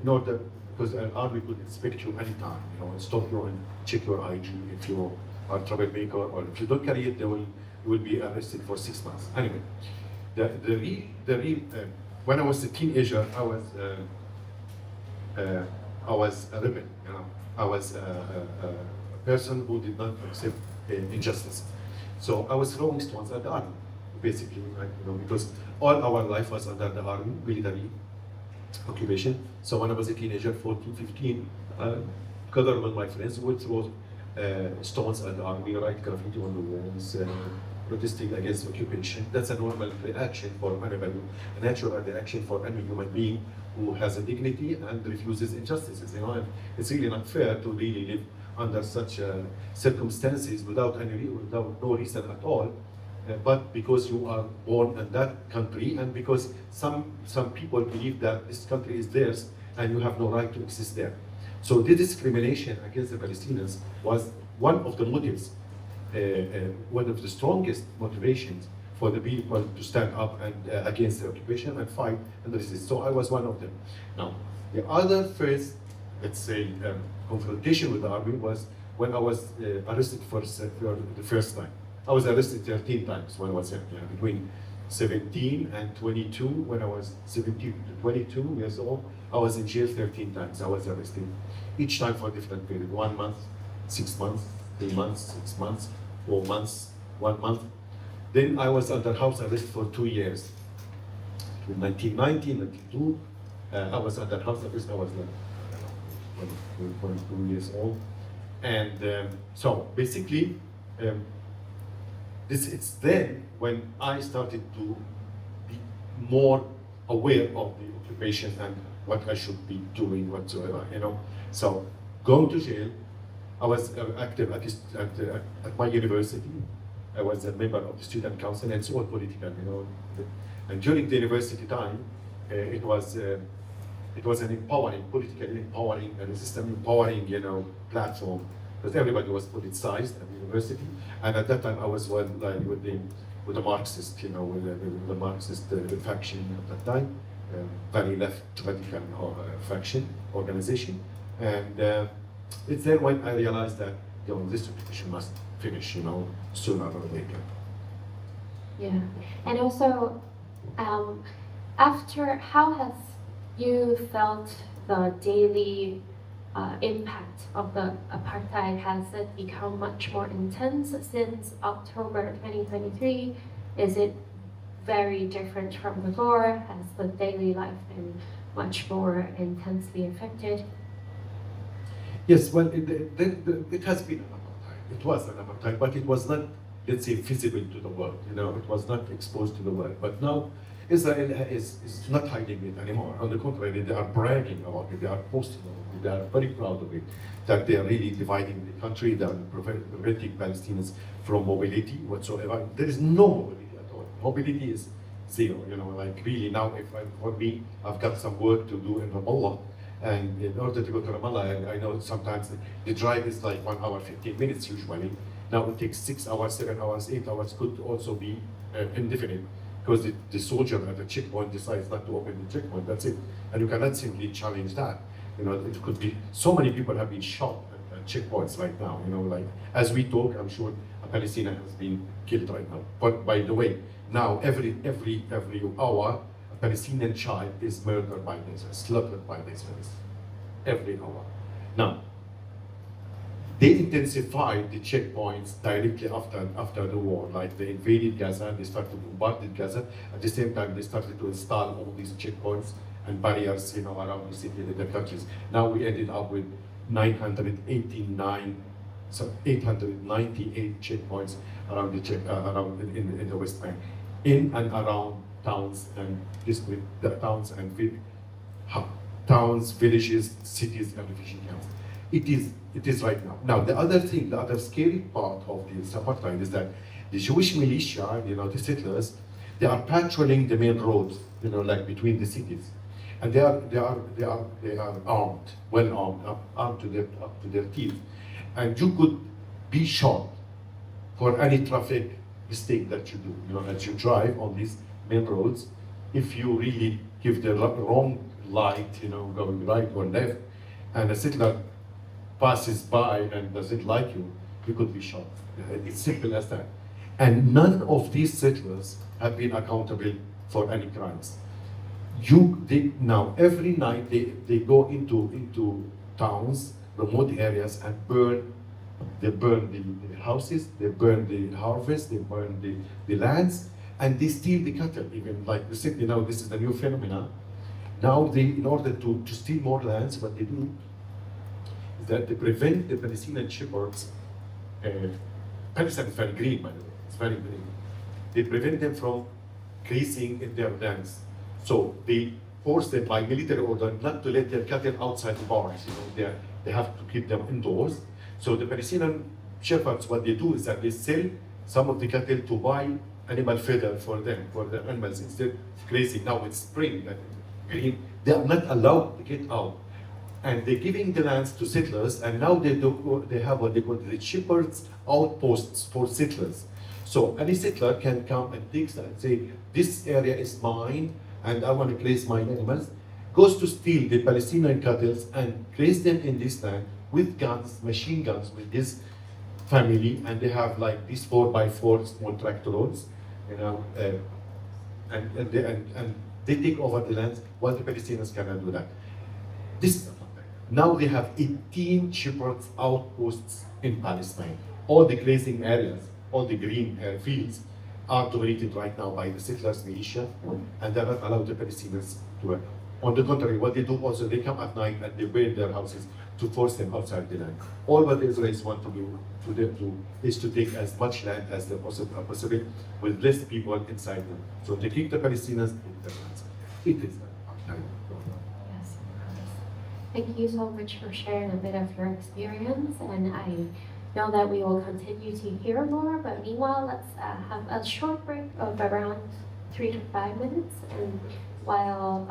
because an army could inspect you anytime, stop you and check your ID if you are a troublemaker, or if you don't carry it, you will be arrested for 6 months. Anyway, the real when I was a teenager, I was a rebel. I was a person who did not accept injustice. So I was throwing stones at the army, basically, because all our life was under the army, military occupation. So when I was a teenager, 14, 15, together with my friends, we would throw stones at the army, write graffiti on the walls, protesting against occupation. That's a normal reaction for anybody, a natural reaction for any human being who has a dignity and refuses injustices. And it's really not fair to really live under such circumstances without no reason at all, but because you are born in that country, and because some people believe that this country is theirs and you have no right to exist there. So the discrimination against the Palestinians was one of the motives, one of the strongest motivations for the people to stand up and against the occupation and fight and resist. So I was one of them. Now, the other first, let's say, confrontation with the army was when I was arrested for the first time. I was arrested 13 times when I was between 17 and 22. When I was 17 to 22 years old, I was in jail 13 times. I was arrested, each time for a different period: 1 month, 6 months, 3 months, 6 months, 4 months, 1 month. Then I was under house arrest for 2 years. Between 1990 and 92, I was under house arrest. I was 22 years old. And so basically, it's then when I started to be more aware of the occupation and what I should be doing whatsoever, So going to jail, I was active at my university. I was a member of the student council, and it's all political, And during the university time, it was an empowering, politically empowering, and a system empowering, platform, because everybody was politicized at the university. And at that time, I was with the Marxist, with the Marxist faction at that time, very left radical faction organization. And it's then when I realized that this occupation must finish, sooner or later. Yeah, and also, how has you felt the daily impact of the apartheid? Has it become much more intense since October 2023? Is it very different from before? Has the daily life been much more intensely affected? Yes, well, it has been an apartheid. It was an apartheid, but it was not, let's say, visible to the world. It was not exposed to the world. But now, Israel is not hiding it anymore. On the contrary, they are bragging about it. They are posting about it. They are very proud of it. That they are really dividing the country. They are preventing Palestinians from mobility whatsoever. There is no mobility at all. Mobility is zero. Like really now, for me, I've got some work to do in Ramallah. And in order to go to Ramallah, I know sometimes the drive is like 1 hour, 15 minutes usually. Now it takes 6 hours, 7 hours, 8 hours, could also be indefinite. Because the soldier at the checkpoint decides not to open the checkpoint, that's it. And you cannot simply challenge that. It could be, so many people have been shot at checkpoints right now. Like as we talk, I'm sure a Palestinian has been killed right now. But by the way, now every hour, a Palestinian child is murdered by the Israelis, slaughtered by the Israelis. Every hour. Now, they intensified the checkpoints directly after the war. Like they invaded Gaza, they started to bombard Gaza. At the same time, they started to install all these checkpoints and barriers, around the city and the countries. Now we ended up with 898 checkpoints around in the West Bank, in and around towns and towns, villages, cities, and refugee camps. It is right now. Now, the other thing, the other scary part of this apartheid is that the Jewish militia, the settlers, they are patrolling the main roads, like between the cities, and they are armed, well armed up to their teeth, and you could be shot for any traffic mistake that you do, as you drive on these main roads. If you really give the wrong light, going right or left, and a settler passes by and doesn't like you, you could be shot. It's simple as that. And none of these settlers have been accountable for any crimes. Now every night they go into towns, remote areas, and they burn the houses, they burn the harvest, they burn the lands, and they steal the cattle. Even like the city now, this is the new phenomenon. Now in order to steal more lands, what they do is that they prevent the Palestinian shepherds. Palestine is very green, by the way. It's very green. They prevent them from grazing in their lands. So they force them by military order not to let their cattle outside the barns. They have to keep them indoors. So the Palestinian shepherds, what they do is that they sell some of the cattle to buy animal fodder for them, for the animals, instead of grazing. Now it's spring, green. They are not allowed to get out. And they're giving the lands to settlers, and now they have what they call the shepherds outposts for settlers. So any settler can come and take that and say, this area is mine, and I want to graze my animals, goes to steal the Palestinian cattle and graze them in this land with guns, machine guns, with his family, and they have like these 4x4 small tractors, and they take over the lands while the Palestinians cannot do that. Now they have 18 shepherds outposts in Palestine. All the grazing areas, all the green fields are dominated right now by the settlers militia, and they're not allowed the Palestinians to work. On the contrary, what they do also, they come at night and they burn their houses to force them outside the land. All what the Israelis want to do is to take as much land as they possible with less people inside them. So they kick the Palestinians, take their lands. It is Yes. Thank you so much for sharing a bit of your experience, and I know that we will continue to hear more, but meanwhile, let's have a short break of around 3 to 5 minutes, and while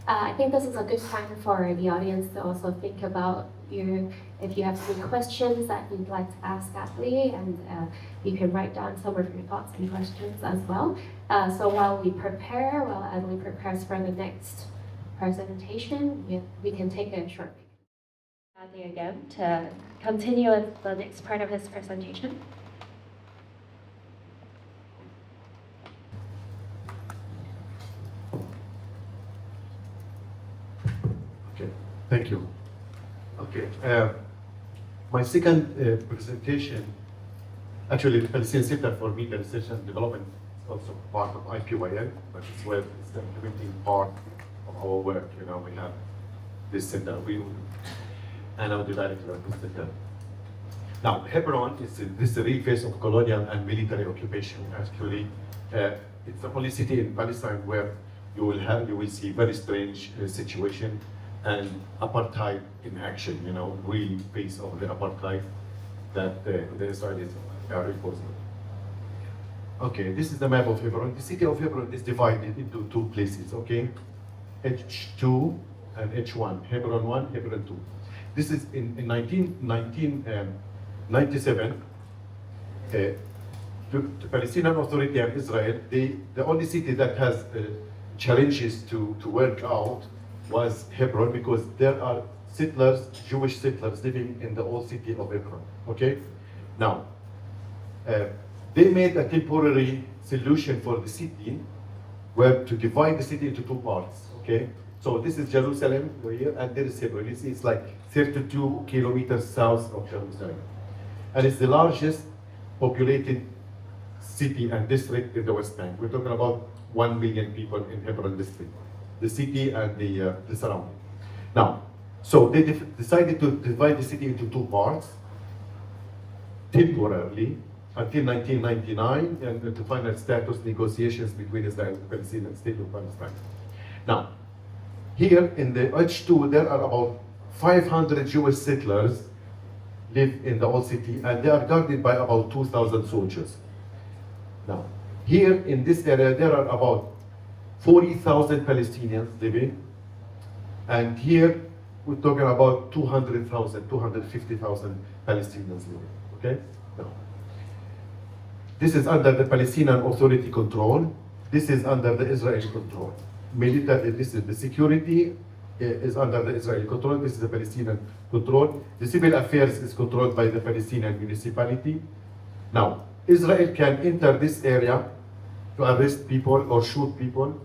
I think this is a good time for the audience to also think about if you have any questions that you'd like to ask Adli, and you can write down some of your thoughts and questions as well. So while Adli prepares for the next presentation, we can take a short break. Adli again to continue with the next part of his presentation. Okay, thank you. Okay. My second presentation, actually, the Palestinian Center for Media Research and Development is also part of IPYL, but it's where it's the implementing part of our work. You know, we have this center, and I'm the director of this center. Now, Hebron is the real face of colonial and military occupation. Actually, it's the only city in Palestine where you will see very strange situation and apartheid in action. You know, real face of the apartheid that the Israelis are imposing. Okay, this is the map of Hebron. The city of Hebron is divided into two places. Okay, H2 and H1. Hebron 1, Hebron 2. This is in 1997. The Palestinian Authority and Israel, the only city that has challenges to work out was Hebron, because there are settlers, Jewish settlers living in the old city of Hebron. Okay, now they made a temporary solution for the city, where to divide the city into two parts. Okay, so this is Jerusalem here, and there is Hebron. It's like 32 kilometers south of Jerusalem, and it's the largest populated city and district in the West Bank. We're talking about 1 million people in Hebron district, the city and the surrounding. Now, so they decided to divide the city into two parts temporarily until 1999, and the final status negotiations between Israel and the Palestinian state of Palestine. Now, here in the H2, there are about 500 Jewish settlers live in the old city, and they are guarded by about 2,000 soldiers. Now, here in this area, there are about 40,000 Palestinians living, and here we're talking about 200,000, 250,000 Palestinians living. Okay? Now, this is under the Palestinian Authority control. This is under the Israeli control. Military, this is the security is under the Israeli control. This is the Palestinian control. The civil affairs is controlled by the Palestinian municipality. Now, Israel can enter this area to arrest people or shoot people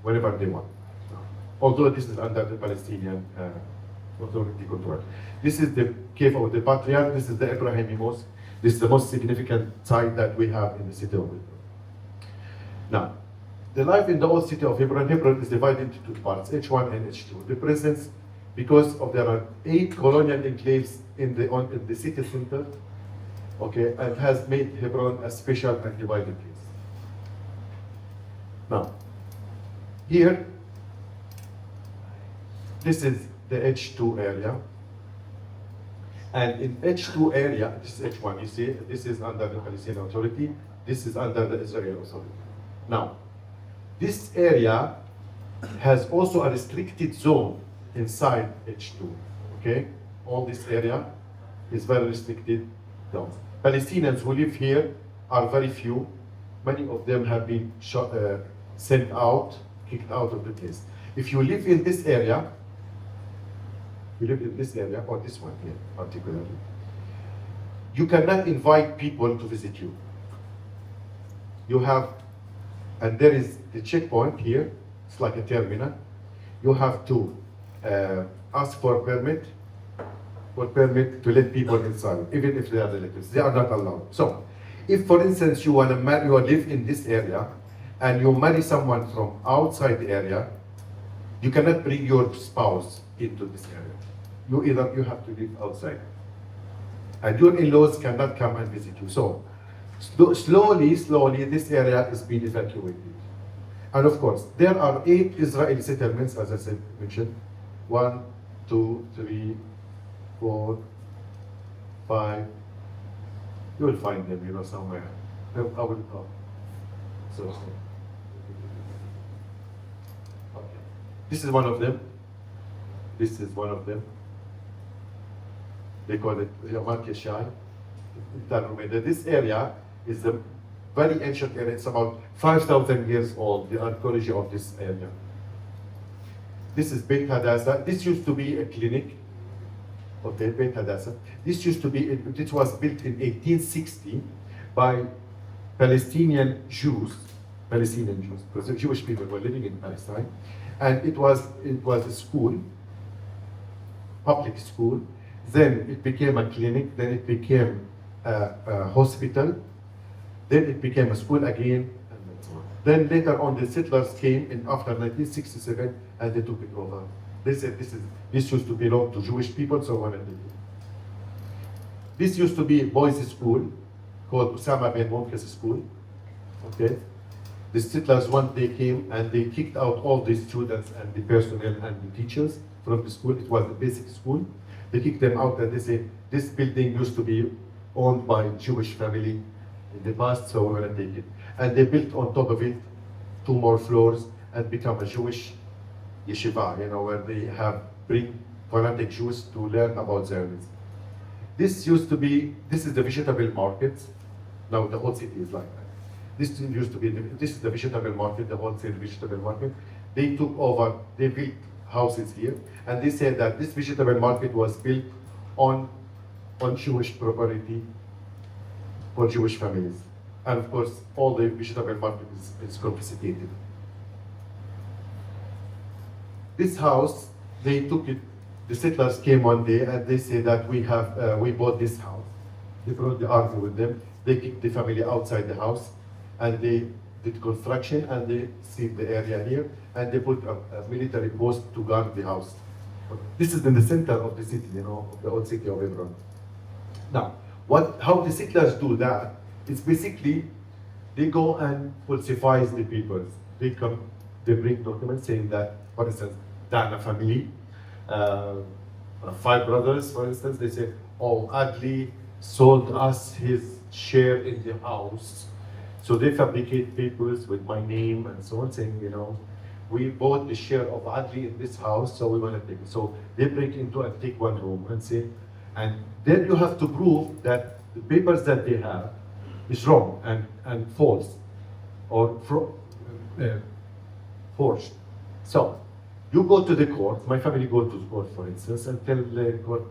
whenever they want. Although this is under the Palestinian Authority control. This is the cave of the Patriarch. This is the Abrahami Mosque. This is the most significant site that we have in the city of Hebron. Now, the life in the old city of Hebron is divided into two parts, H1 and H2. The presence, because of there are 8 colonial enclaves in the city center, okay, and has made Hebron a special and divided place. Now, here, this is the H2 area. And in H2 area, this is H1, you see, this is under the Palestinian Authority, this is under the Israeli Authority. Now, this area has also a restricted zone inside H2, okay? All this area is very restricted zone. Palestinians who live here are very few. Many of them have been sent out, kicked out of the place. If you live in this area, or this one here particularly, you cannot invite people to visit you. You have, and there is the checkpoint here, it's like a terminal. You have to ask for permit to let people inside, even if they are relatives. They are not allowed. So, if for instance you live in this area, and you marry someone from outside the area, you cannot bring your spouse into this area. You have to live outside. And your in-laws cannot come and visit you. So, slowly, this area is being evacuated. And of course, there are 8 Israeli settlements, as I mentioned. 1, 2, 3, 4, 5. You will find them, somewhere. I will go. So, okay. This is one of them. This is one of them. They call it Yamat Yeshai. This area is a very ancient area. It's about 5,000 years old, the archaeology of this area. This is Beit Hadassah. This used to be a clinic. Okay, Beit Hadassah. This was built in 1860 by Palestinian Jews, because the Jewish people were living in Palestine. And it was a school, public school, then it became a clinic, then it became a hospital, then it became a school again, and that's all. Then later on the settlers came in after 1967 and they took it over. They said this used to belong to Jewish people, so wanted to do. This used to be a boys' school called Osama bin Mumkaz School. Okay, the settlers one day came and they kicked out all the students and the personnel and the teachers from the school. It was a basic school. They kicked them out and they said this building used to be owned by Jewish family in the past, so we're going to take it. And they built on top of it 2 more floors and become a Jewish yeshiva, where they bring fanatic Jews to learn about Zionism. This is the vegetable market. Now the whole city is like that. This is the vegetable market, the wholesale vegetable market. They took over, they built houses here, and they said that this vegetable market was built on Jewish property for Jewish families. And of course, all the vegetable market is confiscated. This house, they took it, the settlers came one day and they said that we bought this house. They brought the army with them. They kicked the family outside the house and they did construction and they sealed the area here and they put a military post to guard the house. This is in the center of the city, of the old city of Hebron. Now, how the settlers do that is basically they go and falsify the papers. They bring documents saying that, for instance, Dana family, 5 brothers, for instance, they say, oh, Adli sold us his share in the house. So they fabricate papers with my name and so on, saying, we bought the share of Adli in this house, so we want to take it. So they break into and take one room and say, and then you have to prove that the papers that they have is wrong and false or forged. So you go to the court, my family go to the court, for instance, and tell the court,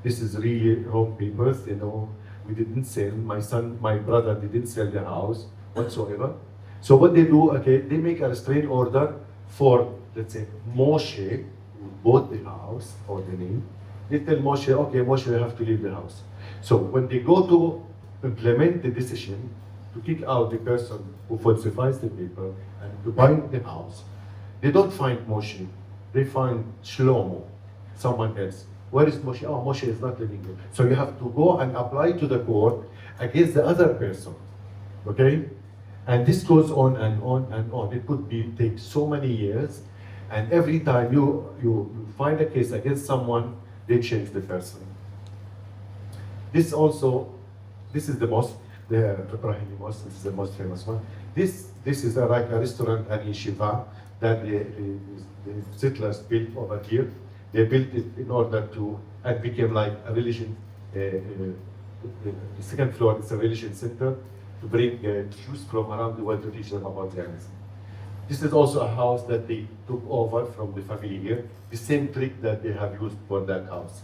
this is really wrong papers, we didn't sell, my brother didn't sell the house, whatsoever. So what they do, okay, they make a restraint order for, let's say, Moshe, who bought the house, or the name. They tell Moshe, okay, Moshe, you have to leave the house. So when they go to implement the decision to kick out the person who falsifies the paper and to buy the house, they don't find Moshe, they find Shlomo, someone else. Where is Moshe? Oh, Moshe is not living here. So you have to go and apply to the court against the other person, okay? And this goes on and on and on. It could take so many years, and every time you find a case against someone, they change the person. This is the mosque, the Ibrahimi mosque. This is the most famous one. This is like a restaurant and yeshiva that the settlers built over here. They built it in order to, and became like a religion. The second floor is a religion center to bring Jews from around the world to teach them about Zionism. This is also a house that they took over from the family here. The same trick that they have used for that house.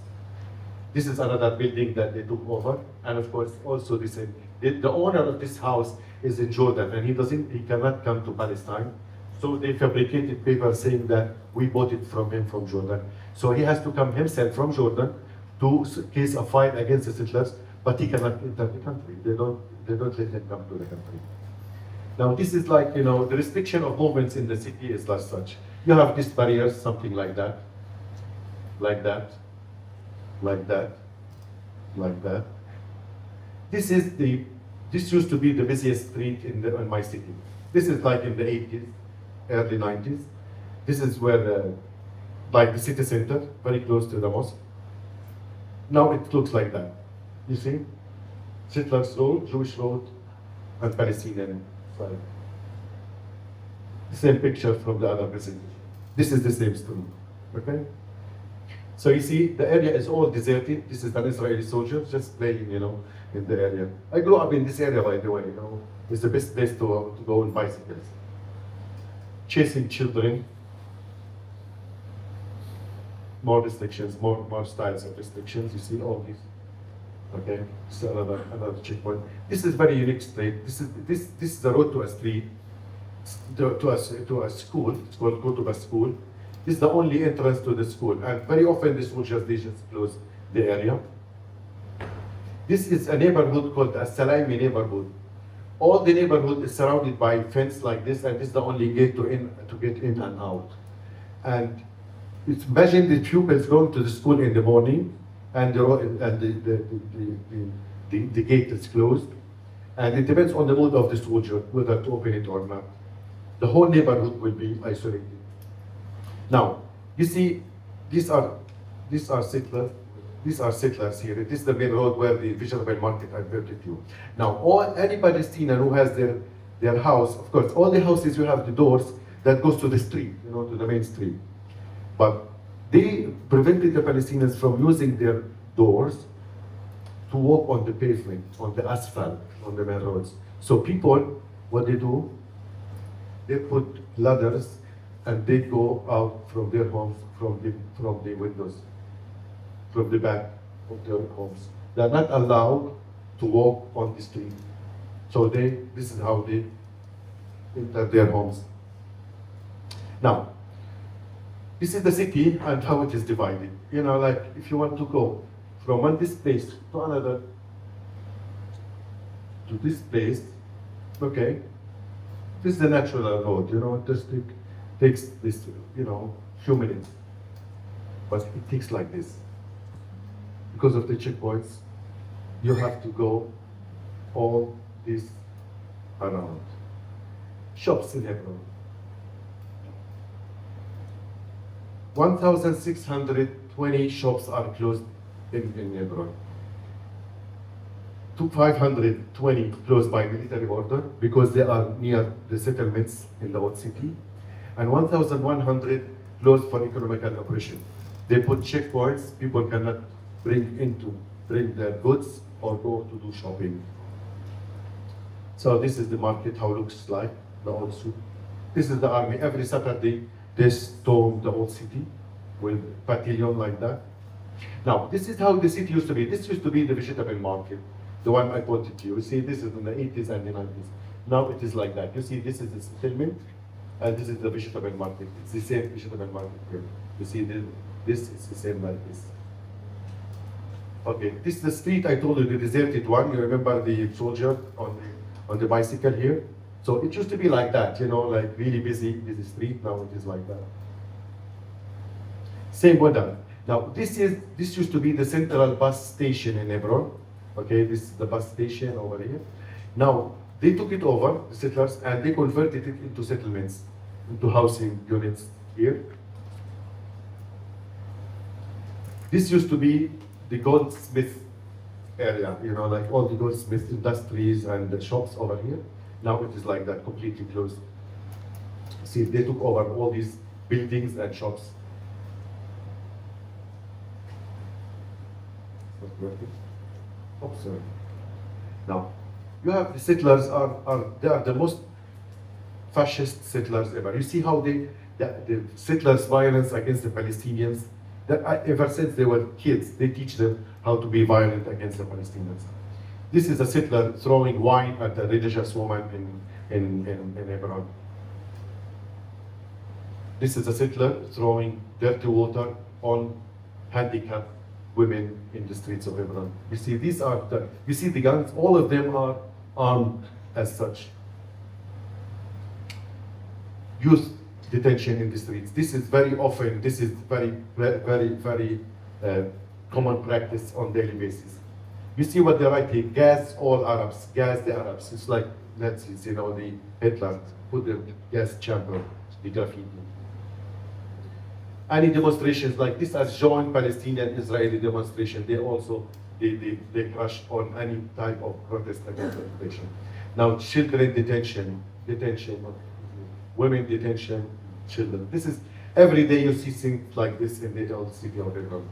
This is another building that they took over, and of course also the same. The owner of this house is in Jordan, and he cannot come to Palestine. So they fabricated papers saying that we bought it from him from Jordan. So he has to come himself from Jordan to case a fight against the settlers, but he cannot enter the country. They don't let him come to the country. Now this is like, the restriction of movements in the city is like such. You have these barriers, something like that, like that, like that, like that. This used to be the busiest street in my city. This is like in the 80s, early 90s. This is where like the city center, very close to the mosque. Now it looks like that. You see? Settlers Road, Jewish Road, and Palestinian side. The same picture from the other presentation. This is the same street. Okay? So you see, the area is all deserted. This is an Israeli soldier just playing, in the area. I grew up in this area, by the way. It's the best place to go on bicycles. Chasing children. More restrictions, more styles of restrictions. You see all these. Okay, so another checkpoint. This is very unique street. This is the road to a street, to a school. It's called Kutuba School. This is the only entrance to the school, and very often the soldiers they just close the area. This is a neighborhood called As-Salami neighborhood. All the neighborhood is surrounded by fence like this, and this is the only gate to get in and out. And imagine the pupils going to the school in the morning, and the gate is closed, and it depends on the mood of the soldier whether to open it or not. The whole neighborhood will be isolated. Now, you see, these are settlers. These are settlers here. This is the neighborhood where the vegetable market I visited you. Now, any Palestinian who has their house, of course, all the houses you have the doors that goes to the street, to the main street. But they prevented the Palestinians from using their doors to walk on the pavement, on the asphalt, on the main roads. So people, what they do, they put ladders and they go out from their homes, from the windows, from the back of their homes. They are not allowed to walk on the street. So this is how they enter their homes. Now, this is the city and how it is divided. Like if you want to go from this place to another, to this place, okay, this is the natural road, it just takes this, few minutes. But it takes like this. Because of the checkpoints, you have to go all this around. Shops in Hebron. 1,620 shops are closed in Hebron. 520 closed by military order because they are near the settlements in the old city, and 1,100 closed for economical operation. They put checkpoints, people cannot bring their goods or go to do shopping. So this is the market, how it looks like, the old city. This is the army. Every Saturday, they storm the old city with battalion like that. Now, this is how the city used to be. This used to be the vegetable market, the one I pointed to you. You see, this is in the 80s and the 90s. Now it is like that. You see, this is the settlement, and this is the vegetable market. It's the same vegetable market here. You see, this is the same like this. Okay, this is the street I told you, the deserted one. You remember the soldier on the bicycle here? So it used to be like that, like really busy street. Now it is like that. Same weather. Now this used to be the central bus station in Hebron. Okay, this is the bus station over here. Now they took it over, the settlers, and they converted it into settlements, into housing units here. This used to be the goldsmith area, like all the goldsmith industries and the shops over here. Now it is like that, completely closed. See, they took over all these buildings and shops. Not working. Oh, sorry. Now, you have the settlers they are the most fascist settlers ever. You see how the settlers' violence against the Palestinians. Ever since they were kids, they teach them how to be violent against the Palestinians. This is a settler throwing wine at a religious woman in Hebron. This is a settler throwing dirty water on handicapped women in the streets of Hebron. You see, you see the guns, all of them are armed as such. Youth detention in the streets. This is very often, this is very, very, very common practice on daily basis. You see what they write here, gas all Arabs, gas the Arabs. It's like Nazis, the Hitler put the gas chamber, the graffiti. Any demonstrations like this as joint Palestinian-Israeli demonstration, they crush on any type of protest against occupation. Now, children detention, women detention, children. This is, every day you see things like this in the old city of Hebron.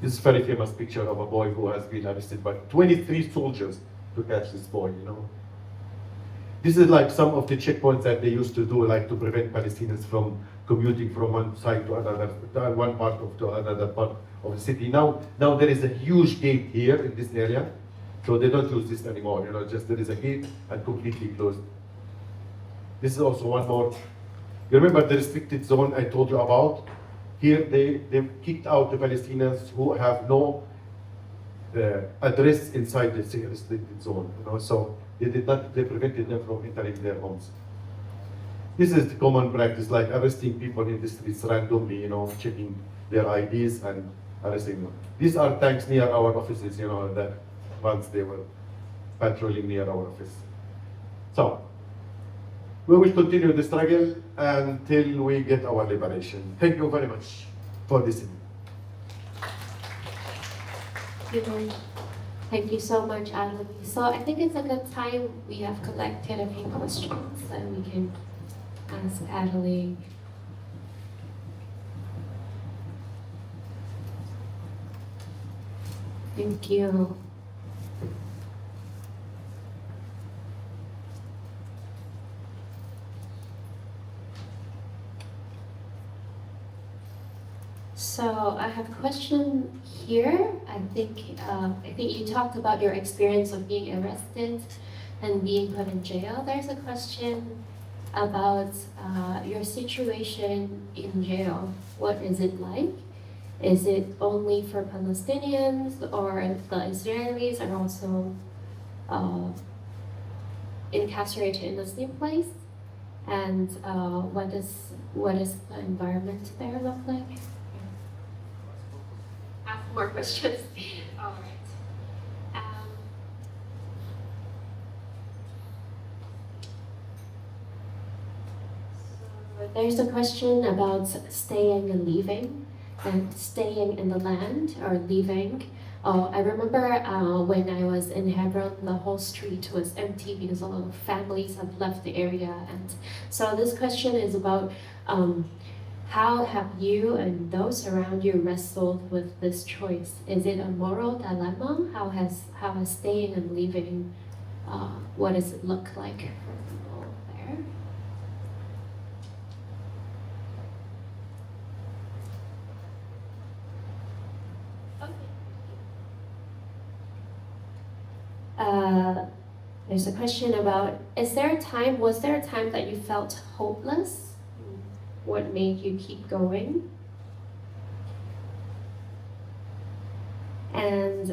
This is a very famous picture of a boy who has been arrested by 23 soldiers to catch this boy, This is like some of the checkpoints that they used to do, like to prevent Palestinians from commuting from one side to another, one part to another part of the city. Now there is a huge gate here in this area, so they don't use this anymore. Just there is a gate and completely closed. This is also one more. You remember the restricted zone I told you about? Here they've kicked out the Palestinians who have no address inside the restricted zone. So they prevented them from entering their homes. This is the common practice, like arresting people in the streets randomly, checking their IDs and arresting them. These are tanks near our offices, that once they were patrolling near our office. So, we will continue the struggle until we get our liberation. Thank you very much for listening. Thank you so much, Adli. So I think it's a good time. We have collected a few questions that we can ask Adli. Thank you. So I have a question here. I think you talked about your experience of being arrested and being put in jail. There's a question about your situation in jail. What is it like? Is it only for Palestinians, or the Israelis are also incarcerated in the same place? And what does the environment there look like? Ask more questions. All right. So there's a question about staying and leaving, and staying in the land or leaving. I remember when I was in Hebron, the whole street was empty because a lot of families have left the area. And so this question is about how have you and those around you wrestled with this choice? Is it a moral dilemma? How has staying and leaving, what does it look like for people there? There's a question about, was there a time that you felt hopeless? What made you keep going? And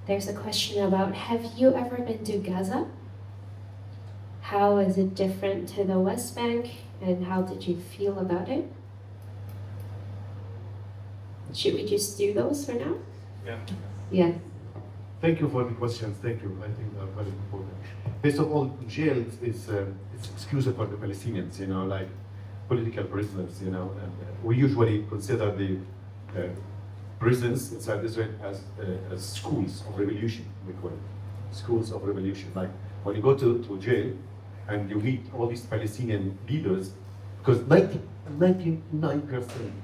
there's a question about, have you ever been to Gaza? How is it different to the West Bank, and how did you feel about it? Should we just do those for now? Yeah. Thank you for the questions. Thank you. I think they're very important. First of all, jail is it's exclusive for the Palestinians, like political prisoners, and we usually consider the prisons inside Israel as schools of revolution, we call it. Schools of revolution. Like when you go to jail and you meet all these Palestinian leaders, because 99%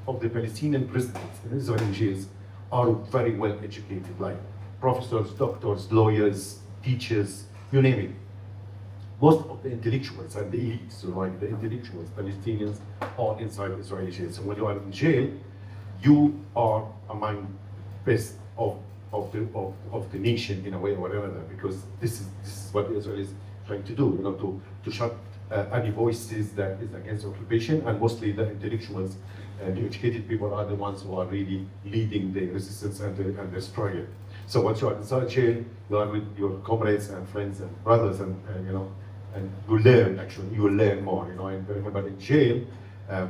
of the Palestinian prisoners in Israeli jails are very well educated, like professors, doctors, lawyers, teachers, you name it. Most of the intellectuals and the elites, like the intellectuals, Palestinians, are inside Israeli jails. So when you are in jail, you are among best of the nation in a way or another, because this is what Israel is trying to do, to shut any voices that is against occupation, and mostly the intellectuals and the educated people are the ones who are really leading the resistance and the struggle. So once you are inside jail, you are with your comrades and friends and brothers, and you learn. Actually, you learn more. I remember in jail, I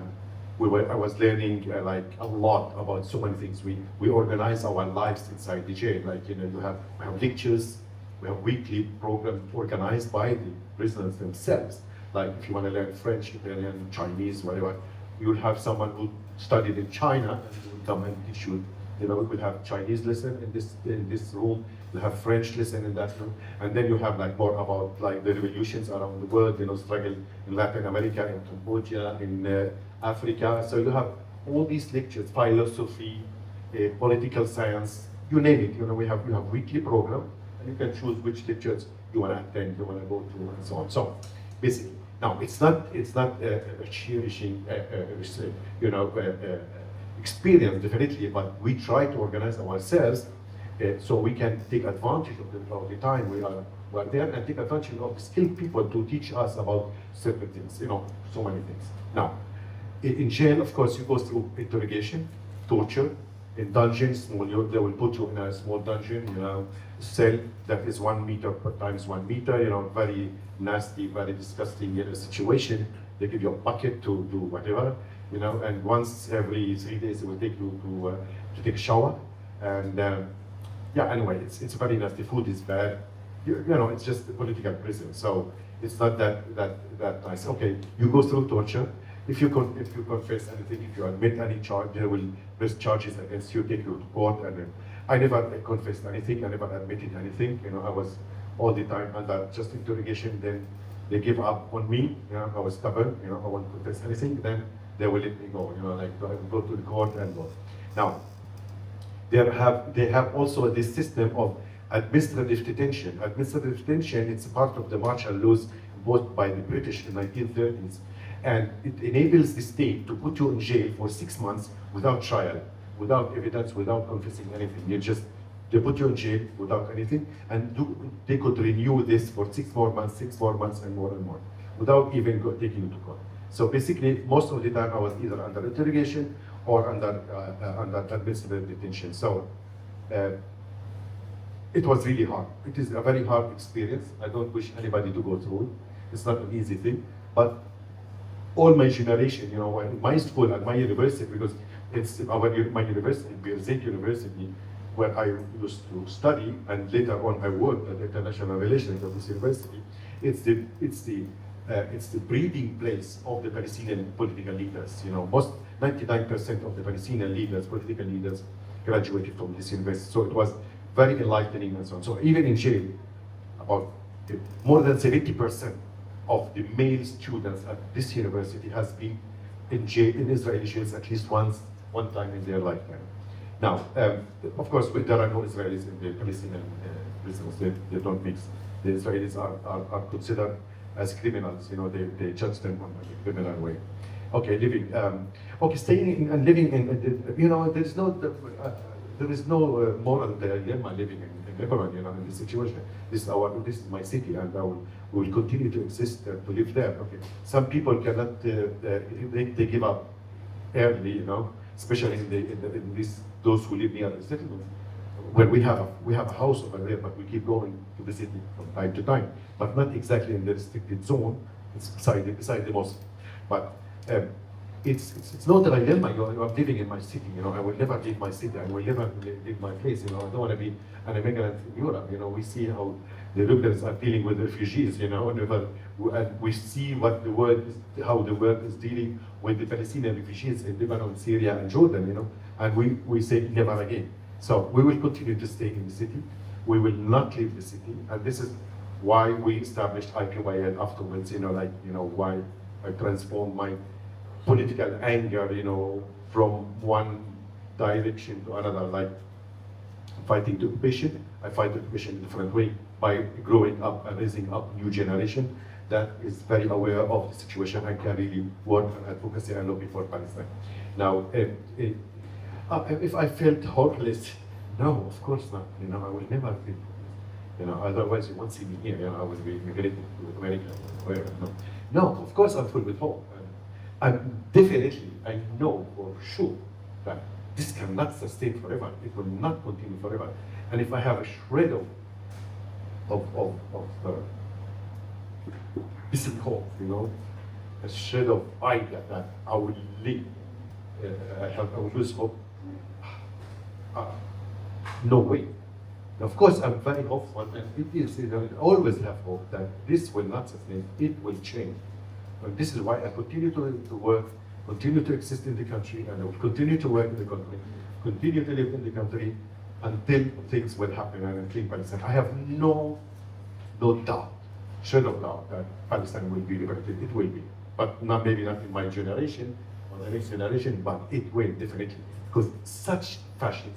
was learning like a lot about so many things. We organize our lives inside the jail. Like we have lectures, we have weekly programs organized by the prisoners themselves. Like if you want to learn French, Italian, Chinese, whatever, you will have someone who studied in China and who will come and teach you. We will have Chinese lesson in this room. You have French lesson in that room, and then you have like more about like the revolutions around the world. Struggle in Latin America, in Cambodia, in Africa. So you have all these lectures, philosophy, political science, you name it. We have weekly program, and you can choose which lectures you want to attend, you want to go to, and so on. So basically, now it's not a cherishing, experience definitely, but we try to organize ourselves so we can take advantage of the time we are there, and take advantage of skilled people to teach us about certain things, so many things. Now, In jail, of course, you go through interrogation, torture. In dungeons, they will put you in a small dungeon, cell that is 1 meter times 1 meter, very nasty, very disgusting situation. They give you a bucket to do whatever, and once every 3 days they will take you to take a shower. And anyway, it's very nasty. Food is bad. It's just a political prison. So it's not that nice. Okay, you go through torture. If you confess anything, if you admit any charge, they will press charges against you, take you to court. And I never confessed anything. I never admitted anything. I was all the time under just interrogation. Then they give up on me. I was stubborn. I won't confess anything. Then they will let me go. I go to the court and go. Now, they have also this system of administrative detention. Administrative detention, it's part of the martial laws imposed by the British in the 1930s. And it enables the state to put you in jail for 6 months without trial, without evidence, without confessing anything. They put you in jail without anything, and they could renew this for 6 more months, and more, without even taking you to court. So basically, most of the time I was either under interrogation or under administrative detention. So it was really hard. It is a very hard experience. I don't wish anybody to go through it. It's not an easy thing, but all my generation, my school and my university, because it's my university, Birzeit University, where I used to study, and later on I worked at the international relations of this university. It's the breeding place of the Palestinian political leaders. Most 99% of the Palestinian leaders, political leaders, graduated from this university. So it was very enlightening and so on. So even in jail, about more than 70% of the male students at this university has been in jail, in Israeli jails, at least one time in their lifetime. Now, of course, there are no Israelis in the Palestinian prisons. They don't mix. The Israelis are considered as criminals. They judge them on a criminal way. Okay, staying and living in, there is no moral dilemma living in Lebanon, in this situation. This is my city, and I will continue to exist to live there. Okay, some people cannot, they give up early, especially in those who live near the settlements. Well, we have a house over there, but we keep going to the city from time to time, but not exactly in the restricted zone. It's beside the mosque, but. It's not a dilemma. I'm living in my city. I will never leave my city. I will never leave my place. I don't want to be an immigrant in Europe. We see how the Europeans are dealing with refugees. And we see how the world is dealing with the Palestinian refugees in Lebanon, Syria, and Jordan. And we say never again. So we will continue to stay in the city. We will not leave the city, and this is why we established IPYL afterwards. Why I transformed my political anger, from one direction to another, like fighting the occupation. I fight the occupation in a different way by growing up and raising up new generation that is very aware of the situation and can really work on advocacy and lobby for Palestine. Now, if I felt hopeless, no, of course not. I will never feel. Otherwise you won't see me here. I will be immigrating to America or wherever. No, of course I'm full with hope. And definitely, I know for sure that this cannot sustain forever. It will not continue forever. And if I have a shred of missing hope, a shred of idea that I will live, I will lose hope. No way. Of course, I'm very hopeful, and it is. I always have hope that this will not sustain. It will change. And this is why I continue to work, continue to exist in the country, and I will continue to work in the country, continue to live in the country until things will happen and until Palestine. I have no doubt, shred of doubt, that Palestine will be liberated. It will be, but maybe not in my generation or the next generation, but it will definitely, because such fascism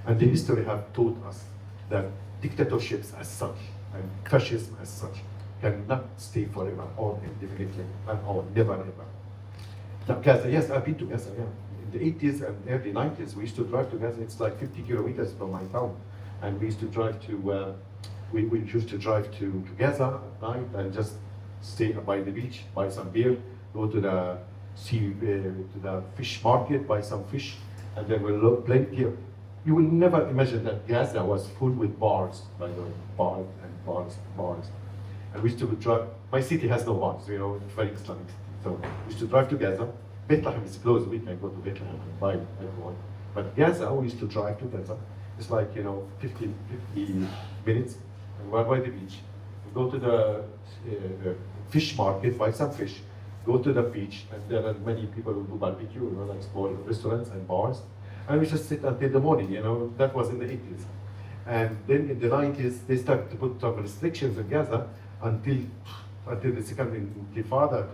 and the history have taught us that dictatorships as such and fascism as such cannot stay forever or indefinitely, or never ever. Now, Gaza, yes, I've been to Gaza, yeah. In the 80s and early 90s, we used to drive to Gaza. It's like 50 kilometers from my town. And we used to drive to, we used to drive to Gaza at night and just stay by the beach, buy some beer, go to the see to the fish market, buy some fish, and then we'll look plenty of. You will never imagine that Gaza was full with bars, by the way, bars and bars and bars. And we used to drive. My city has no bars, you know, it's very Islamic city. So we used to drive to Gaza. Bethlehem is closed. We can go to Bethlehem and buy everyone. But Gaza, we used to drive to Gaza. It's like, you know, 50 minutes, and we're by the beach. We go to the fish market, buy some fish, go to the beach, and there are many people who do barbecue, you know, like small restaurants and bars. And we just sit until the morning, you know, that was in the 80s. And then in the 90s, they started to put some restrictions in Gaza until the second Intifada,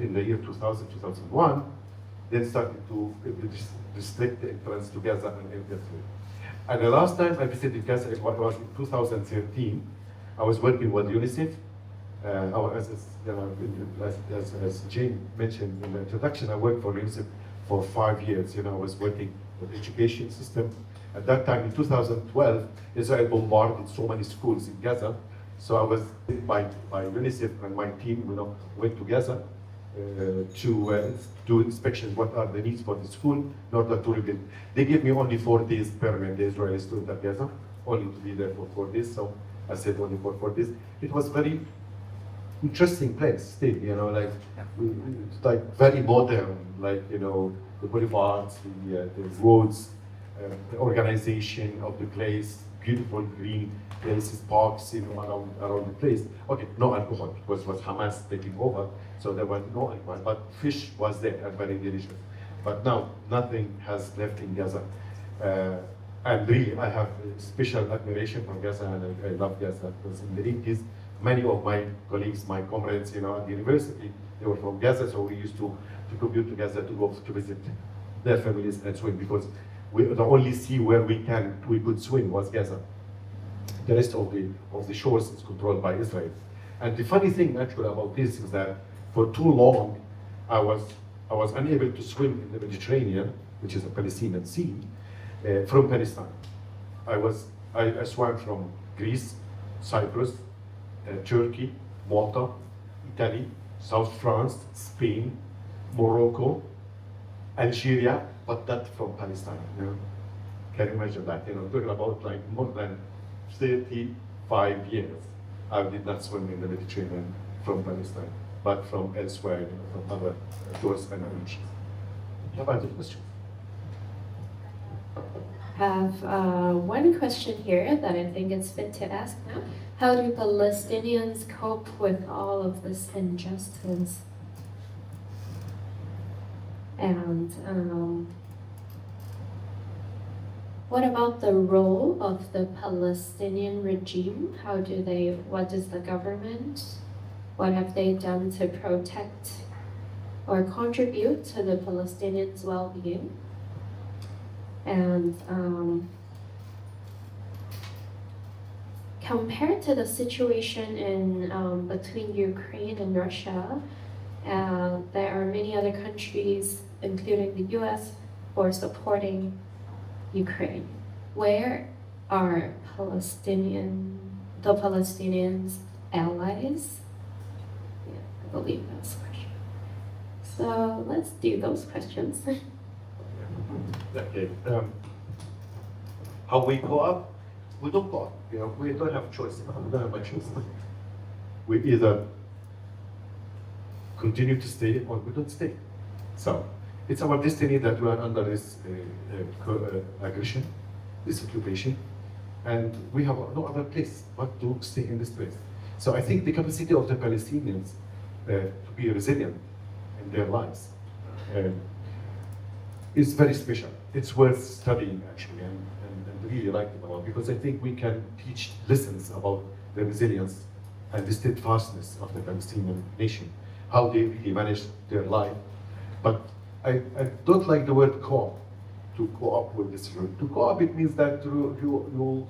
in the year 2000, 2001, then started to restrict the entrance to Gaza and everything. And the last time I visited Gaza, it was in 2013. I was working with UNICEF. As Jane mentioned in the introduction, I worked for UNICEF for 5 years. You know, I was working with the education system. At that time, in 2012, Israel bombarded so many schools in Gaza. So I was by UNICEF and my team, you know, went to Gaza to do inspections. What are the needs for the school in order to rebuild? They gave me only 4 days permanent. The Israeli student at Gaza, only to be there for 4 days. So I said only for 4 days. It was very interesting place still, you know, like it's like very modern, like, you know, the boulevards, the roads, the organization of the place, beautiful green places, parks, you know, around the place. Okay, no alcohol, because it was Hamas taking over, so there was no alcohol, but fish was there and very delicious. But now nothing has left in Gaza. And really, I have special admiration for Gaza, and I love Gaza, because in the 80s, many of my colleagues, my comrades, you know, at the university, they were from Gaza, so we used to commute to Gaza to go to visit their families and swim, because the only sea where we could swim was Gaza. The rest of the shores is controlled by Israel. And the funny thing actually about this is that for too long, I was unable to swim in the Mediterranean, which is a Palestinian sea, from Palestine. I swam from Greece, Cyprus, Turkey, Malta, Italy, South France, Spain, Morocco, Algeria, but not from Palestine. You know? Can you imagine that? You know, talking about like more than 35 years, I did not swim in the Mediterranean from Palestine, but from elsewhere, you know, from other shores and oceans. Have I answered the question? Have one question here that I think is fit to ask now. How do Palestinians cope with all of this injustice? And what about the role of the Palestinian regime? What does the government, what have they done to protect or contribute to the Palestinians' well-being? And compared to the situation in between Ukraine and Russia, there are many other countries, including the US, who are supporting Ukraine. Where are the Palestinians' allies? Yeah, I believe that's the question. So let's do those questions. Okay. How we co-op? We don't co-op. You know, we don't have choice. We don't have a choice. We either continue to stay or we don't stay. So it's our destiny that we are under this aggression, this occupation, and we have no other place but to stay in this place. So I think the capacity of the Palestinians to be resilient in their lives is very special. It's worth studying actually, and really writing about, because I think we can teach lessons about the resilience and the steadfastness of the Palestinian nation, how they really managed their life. But I don't like the word co-op, to co-op with this word. To co-op, it means that you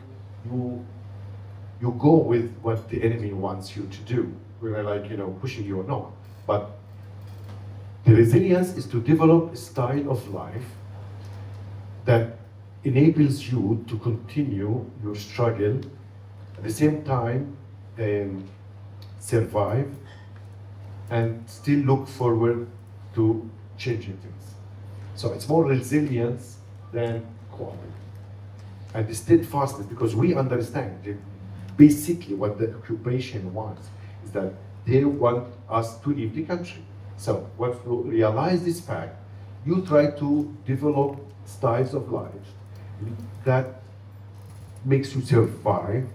go with what the enemy wants you to do. We're like, you know, pushing you or no. But the resilience is to develop a style of life that enables you to continue your struggle, at the same time survive and still look forward to changing things. So it's more resilience than quality. And the steadfastness, because we understand that basically what the occupation wants is that they want us to leave the country. So once you realize this fact, you try to develop styles of life that makes you survive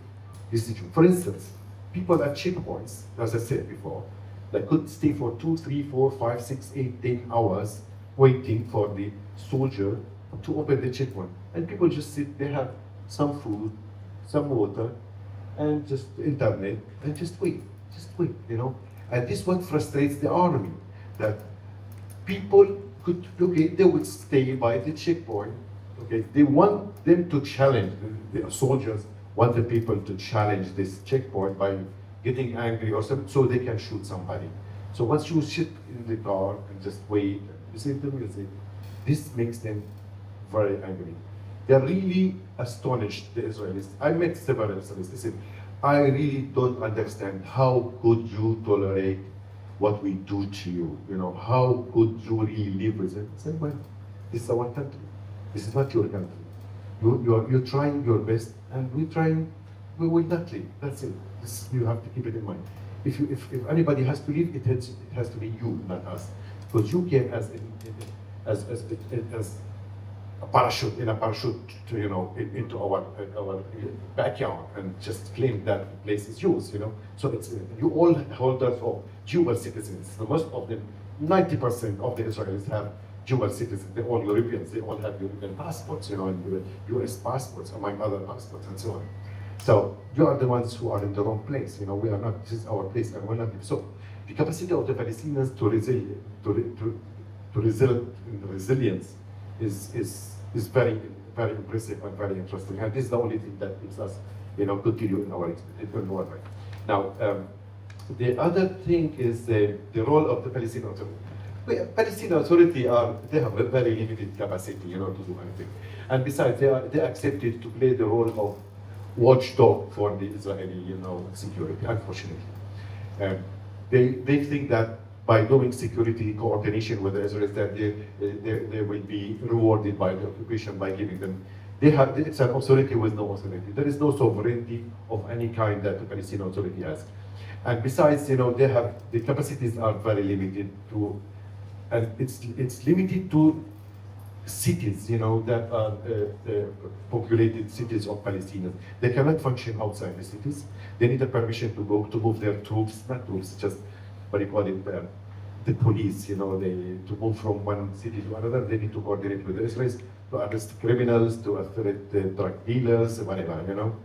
this situation. For instance, people at checkpoints, as I said before, they could stay for 2, 3, 4, 5, 6, 8, 10 hours waiting for the soldier to open the checkpoint. And people just sit, they have some food, some water, and just internet, and just wait, you know. And this is what frustrates the army, that people could, okay, they would stay by the checkpoint, okay, they want them to challenge, the soldiers want the people to challenge this checkpoint by getting angry or something, so they can shoot somebody. So once you sit in the car and just wait, listen to music, this makes them very angry. They're really astonished, the Israelis. I met several Israelis. They said, I really don't understand how could you tolerate what we do to you? You know, how could you really live with it? I said, well, this is our country. This is not your country. You're trying your best, and we will not leave. That's it. You have to keep it in mind. If anybody has to leave, it has to be you, not us, because you came as a parachute to, you know, into our backyard and just claim that the place is yours, you know. So it's you all holders of dual citizens. The most of them, 90% of the Israelis have dual citizens. They're all Europeans. They all have European passports, you know, and U.S. passports, among other passports, and so on. So you are the ones who are in the wrong place. You know, we are not. This is our place, and we're not. So the capacity of the Palestinians to resilience is very, very impressive and very interesting. And this is the only thing that makes us, you know, continue in our way. Now, the other thing is the role of the Palestinian Authority. Palestinian Authority they have a very limited capacity, you know, to do anything. And besides, they accepted to play the role of watchdog for the Israeli, you know, security, unfortunately. They think that by doing security coordination with the Israelis, that they will be rewarded by the occupation by giving them. It's an authority with no authority. There is no sovereignty of any kind that the Palestinian Authority has. And besides, you know, the capacities are very limited to, and it's limited to cities, you know, that are populated cities of Palestinians. They cannot function outside the cities. They need a permission to move their troops, not troops, just what do you call it, the police, you know, to move from one city to another. They need to coordinate with the Israelis to arrest criminals, to arrest the drug dealers, whatever, you know.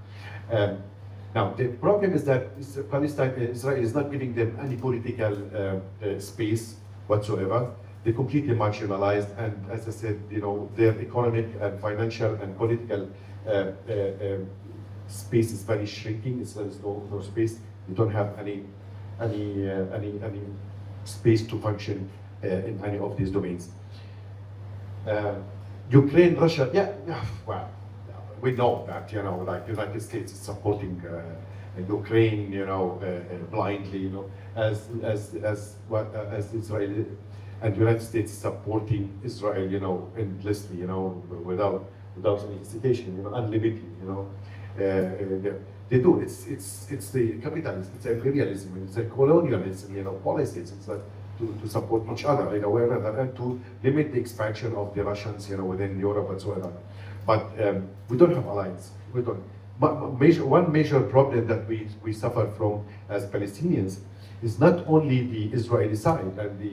Now, the problem is that Israel is not giving them any political space whatsoever. They're completely marginalized, and as I said, you know, their economic and financial and political space is very shrinking. There's no space. They don't have any space to function in any of these domains. Ukraine, Russia, well, we know that, you know, like the United States is supporting Ukraine, you know, blindly, you know, as Israel and the United States supporting Israel, you know, endlessly, you know, without any hesitation, you know, unlimited, you know. They do. It's the capitalism, it's imperialism, it's a colonialism, you know, policies. It's like to support each other, you know, and to limit the expansion of the Russians, you know, within Europe and so on. But we don't have alliance. We don't. But one major problem that we suffer from as Palestinians is not only the Israeli side and the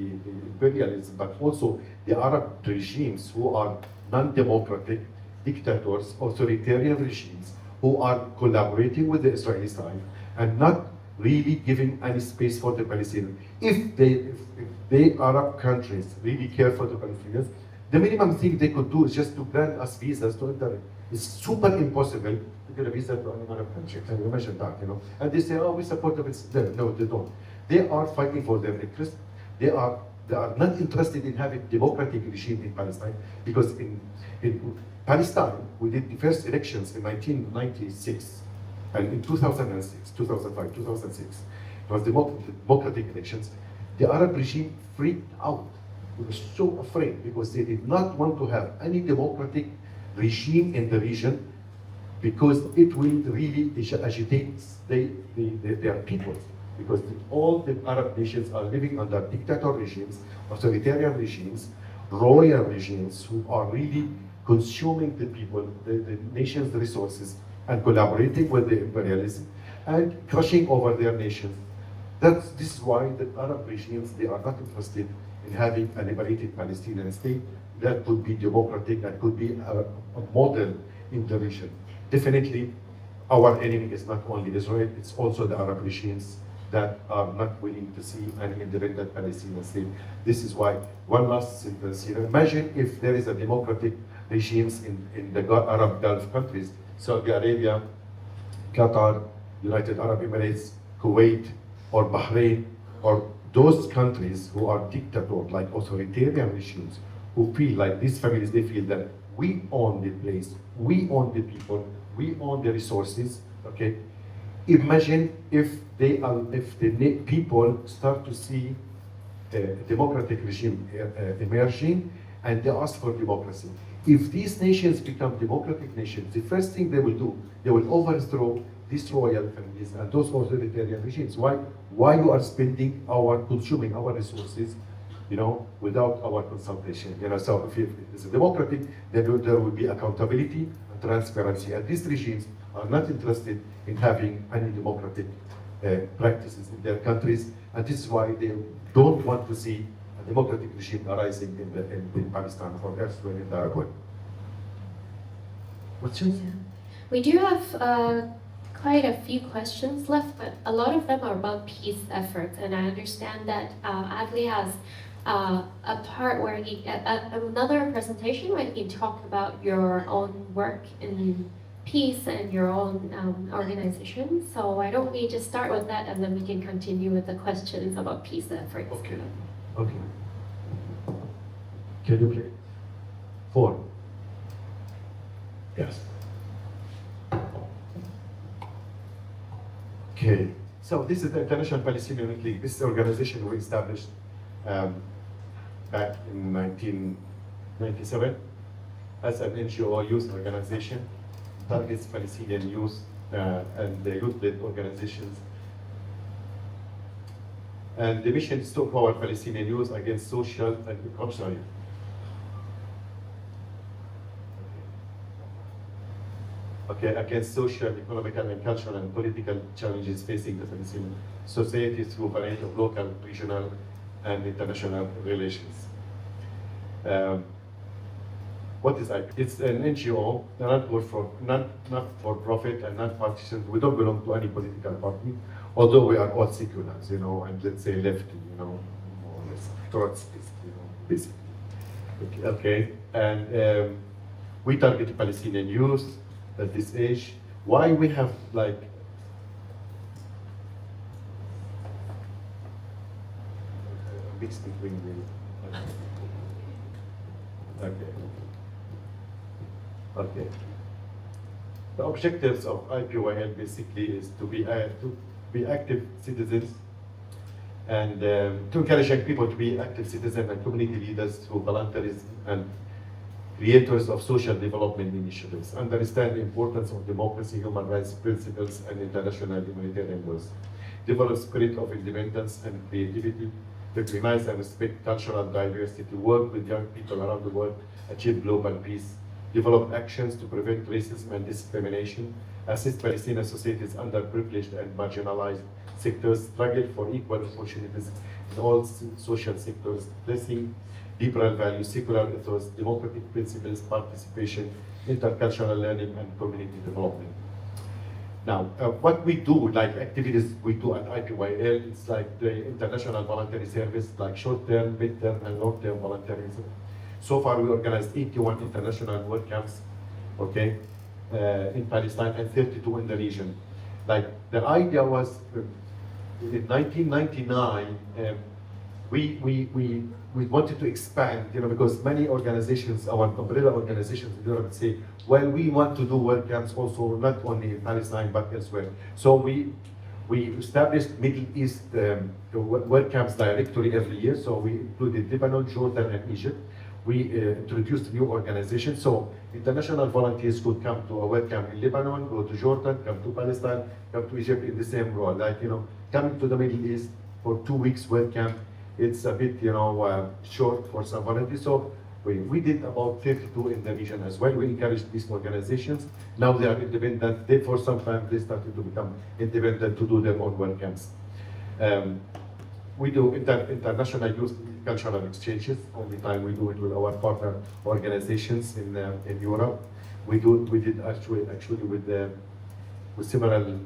imperialism, but also the Arab regimes who are non-democratic dictators, authoritarian regimes who are collaborating with the Israeli side and not really giving any space for the Palestinians. If the Arab countries really care for the Palestinians, the minimum thing they could do is just to grant us visas to enter. It's super impossible to get a visa to any Arab country. Can you imagine that, you know? And they say, oh, we support the Palestinians. No, they don't. They are fighting for their interests. They are not interested in having democratic regime in Palestine, because in Palestine, we did the first elections in 1996, and in 2006, 2005, 2006, it was democratic elections. the Arab regime freaked out. They were so afraid because they did not want to have any democratic regime in the region because it will really agitate their people. Because all the Arab nations are living under dictator regimes, authoritarian regimes, royal regimes who are really consuming the people, the nation's resources, and collaborating with the imperialism and crushing over their nations. This is why the Arab regimes, they are not interested in having a liberated Palestinian state that could be democratic and could be a model in the region. Definitely, our enemy is not only Israel, it's also the Arab regimes that are not willing to see an independent Palestinian state. This is why, one last sentence here, imagine if there is a democratic regimes in the Arab Gulf countries, Saudi Arabia, Qatar, United Arab Emirates, Kuwait, or Bahrain, or those countries who are dictator, like authoritarian regimes, who feel like these families, they feel that we own the place, we own the people, we own the resources, okay? Imagine if the people start to see a democratic regime emerging and they ask for democracy. If these nations become democratic nations, the first thing they will do, they will overthrow these royal families and those authoritarian regimes. Why you are consuming our resources, without our consultation? So if it's a democratic, then there will be accountability and transparency. And these regimes are not interested in having any democratic practices in their countries, and this is why they don't want to see a democratic regime arising in Palestine or elsewhere in the Arab world. What's yours? Yeah. We do have quite a few questions left, but a lot of them are about peace efforts, and I understand that Adli has a part where another presentation where he talked about your own work in peace and your own organization. So why don't we just start with that and then we can continue with the questions about peace efforts. Okay. Can you play? 4. Yes. Okay. So this is the International Palestinian Youth League. This is the organization we established back in 1997 as an NGO youth organization. Targets Palestinian youth and the youth-led organizations. And the mission is to empower Palestinian youth against social and against social, economical, and cultural and political challenges facing the Palestinian society through a variety of local, regional, and international relations. What is IP? It's an NGO, not for profit and non-partisan. We don't belong to any political party, although we are all seculars, and let's say lefty, more or less Trotskyist, basically. Okay, and we target Palestinian youth at this age. Why we have a mix between the. Okay. The objectives of IPYL basically is to be active citizens and to encourage young people to be active citizens and community leaders through volunteerism and creators of social development initiatives. Understand the importance of democracy, human rights principles, and international humanitarian laws. Develop spirit of independence and creativity. Recognize and respect cultural diversity. Work with young people around the world. Achieve global peace. Develop actions to prevent racism and discrimination, assist Palestinian society's underprivileged and marginalized sectors, struggle for equal opportunities in all social sectors, placing liberal values, secular ethos, democratic principles, participation, intercultural learning, and community development. Now, what we do, like activities we do at IPYL, it's like the international voluntary service, like short-term, mid-term, and long-term volunteerism. So far, we organized 81 international work camps, in Palestine and 32 in the region. Like the idea was, in 1999, we wanted to expand, because many organizations, our umbrella organizations in Europe say, well, we want to do work camps also not only in Palestine but elsewhere. So we We established Middle East work camps directory every year, so we included Lebanon, Jordan, and Egypt. We introduced new organizations, so international volunteers could come to a work camp in Lebanon, go to Jordan, come to Palestine, come to Egypt in the same role. Like, coming to the Middle East for 2 weeks work camp, it's a bit, short for some volunteers. So we did about 32 in the region as well. We encouraged these organizations. Now they are independent. For some time, they started to become independent to do their own work camps. We do international youth cultural exchanges. Only time we do it with our partner organizations in Europe. We did actually with several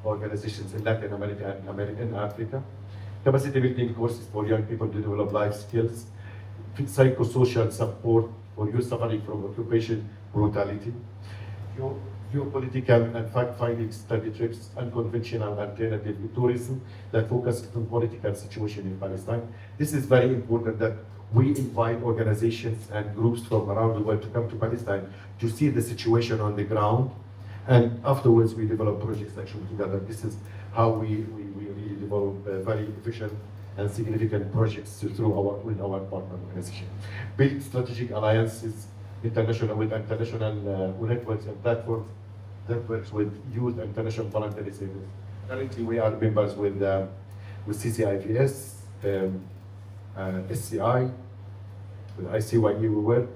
organizations in Latin America and Africa. Capacity building courses for young people to develop life skills. Psychosocial support for youth suffering from occupation brutality. Geopolitical and fact-finding study trips, unconventional alternative tourism that focuses on political situation in Palestine. This is very important that we invite organizations and groups from around the world to come to Palestine to see the situation on the ground, and afterwards we develop projects actually together. This is how we really develop very efficient and significant projects with our partner organization. Build strategic alliances with international networks and platforms that works with youth and international voluntary service. Currently, we are members with CCIVS, SCI, with ICYE we work,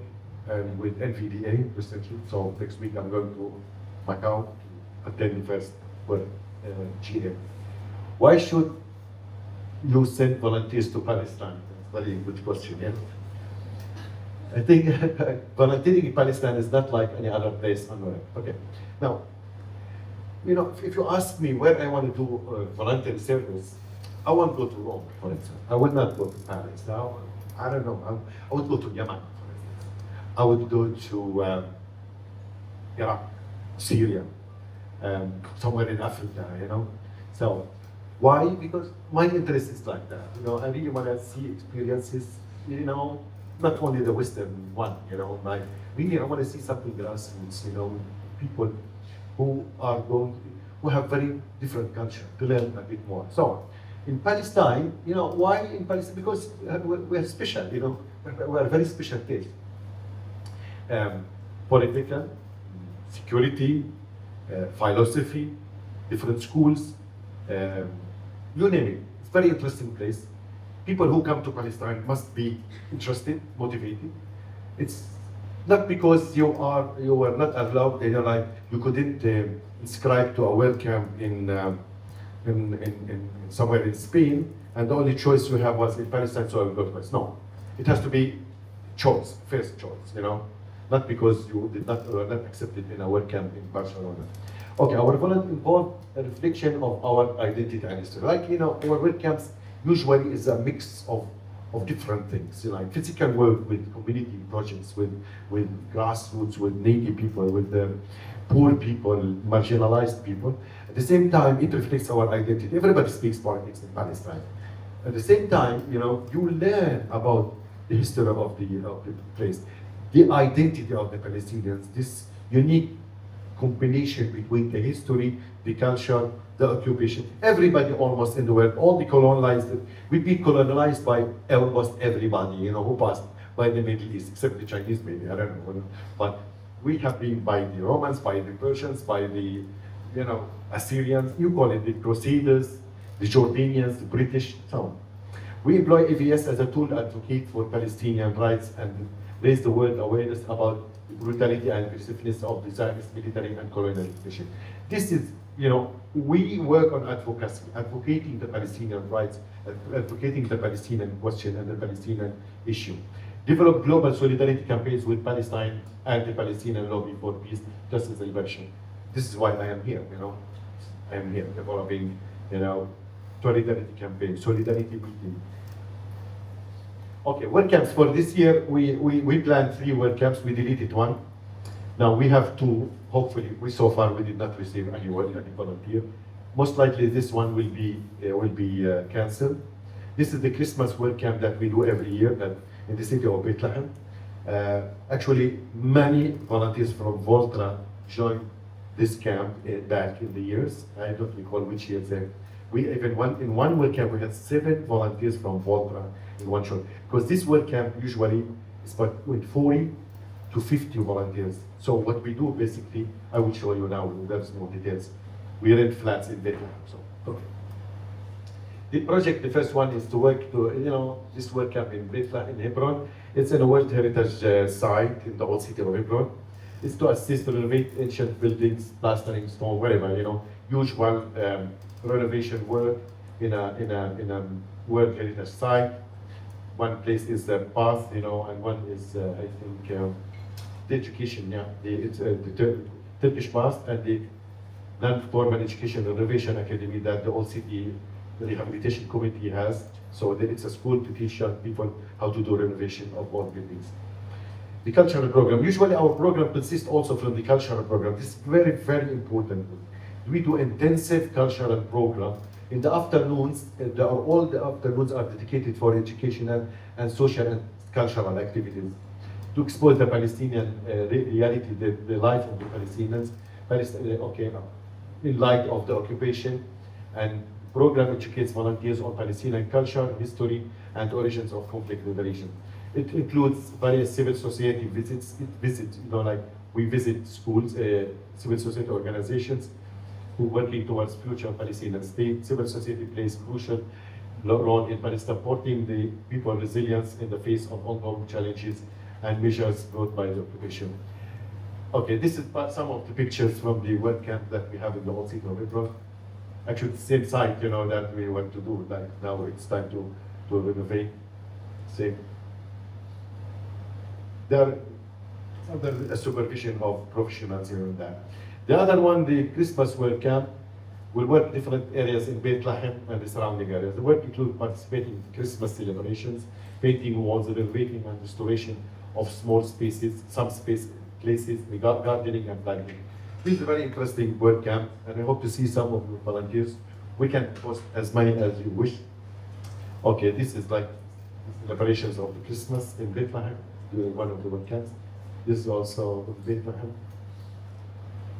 and with NVDA recently. So next week I'm going to Macau to attend the first GA. Why should you send volunteers to Palestine? That's a very good question. Yeah? I think volunteering in Palestine is not like any other place on earth. Okay. Now, if you ask me where I want to do volunteer service, I want to go to Rome, for instance. I would not go to Paris. Now, I don't know. I would go to Yemen, for instance. I would go to Iraq, Syria, somewhere in Africa, So, why? Because my interest is like that. I really want to see experiences, not only the Western one, like really I want to see something grassroots, people who have very different culture, to learn a bit more. So in Palestine, why in Palestine? Because we're special, we're a very special case. Political, security, philosophy, different schools, you name it. It's a very interesting place. People who come to Palestine must be interested, motivated. It's not because you were not allowed, you couldn't inscribe to a work camp in somewhere in Spain, and the only choice you have was in Palestine, so I will go to Palestine. No, it has to be choice, first choice, not because you were not accepted in a work camp in Barcelona. Okay, our volunteer involved a reflection of our identity and history. Our work camps usually is a mix of different things, like physical work with community projects, with grassroots, with needy people, with poor people, marginalized people. At the same time, it reflects our identity. Everybody speaks politics in Palestine. At the same time, you learn about the history of the place, the identity of the Palestinians, this unique combination between the history, the culture, the occupation. Everybody almost in the world, all the colonized, we've been colonized by almost everybody, who passed by the Middle East, except the Chinese maybe, I don't know. But we have been by the Romans, by the Persians, by the, Assyrians, you call it the Crusaders, the Jordanians, the British, so on. We employ AVS as a tool to advocate for Palestinian rights and raise the world awareness about the brutality and aggressiveness of the Zionist military and colonial occupation. This is, we work on advocacy, advocating the Palestinian rights, advocating the Palestinian question and the Palestinian issue. Develop global solidarity campaigns with Palestine and the Palestinian lobby for peace, justice, and liberation. This is why I am here, I am here developing, solidarity campaign, solidarity building. Okay, work camps for this year, we planned 3 work camps, we deleted 1. Now we have 2, hopefully, so far we did not receive any volunteer. Most likely this one will be cancelled. This is the Christmas work camp that we do every year in the city of Bethlehem. Actually, many volunteers from Volta join this camp back in the years. I don't recall which years. We even in one work camp we had 7 volunteers from Volta in one shot, because this work camp usually is about with 40 to 50 volunteers. So what we do basically, I will show you now. There's more details. We rent flats in Bethlehem. So okay. The project, the first one is to work to this work camp in Bethlehem in Hebron. It's in a World Heritage site in the old city of Hebron. It's to assist to renovate ancient buildings, plastering, stone, whatever, usual renovation work in a World Heritage site. One place is the path, and one is I think the education, it's the Turkish path and the non-formal education renovation academy that the old city rehabilitation committee has. So it's a school to teach young people how to do renovation of old buildings. The cultural program. Usually our program consists also from the cultural program. This is very, very important. We do intensive cultural program. In the afternoons, all the afternoons are dedicated for educational and social and cultural activities to expose the Palestinian reality, the life of the Palestinians, in light of the occupation. And program educates volunteers on Palestinian culture, history, and origins of conflict in the region. It includes various civil society visits. We visit schools, civil society organizations who are working towards future Palestinian state. Civil society plays crucial role in supporting the people's resilience in the face of ongoing challenges and measures brought by the occupation. Okay, this is some of the pictures from the work camp that we have in the old city of Hebron. Actually, the same site, that we want to do. Like now, it's time to renovate. Same. There are under a supervision of professionals here and there. The other one, the Christmas work camp, will work different areas in Bethlehem and the surrounding areas. The work includes participating in Christmas celebrations, painting walls, renovating and restoration of small spaces, some places, gardening and planting. This is a very interesting work camp, and I hope to see some of you volunteers. We can post as many as you wish. Okay, this is like celebrations of the Christmas in Bethlehem during one of the work camps. This is also Bethlehem.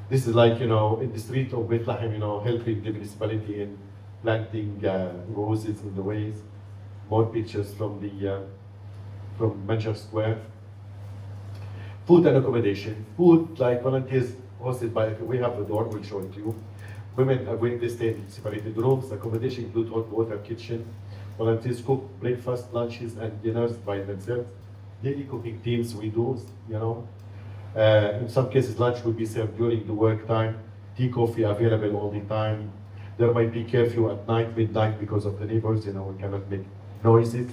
This is like, in the street of Bethlehem, helping the municipality in planting roses in the ways. More pictures from from Manchester Square. Food and accommodation. Food, like volunteers hosted by, we have the dorm, we'll show it to you. Women are going to stay in separated rooms. Accommodation includes hot water, kitchen. Volunteers cook breakfast, lunches, and dinners by themselves. Daily cooking teams we do, in some cases, lunch will be served during the work time. Tea, coffee available all the time. There might be curfew at night, midnight, because of the neighbors. We cannot make noises.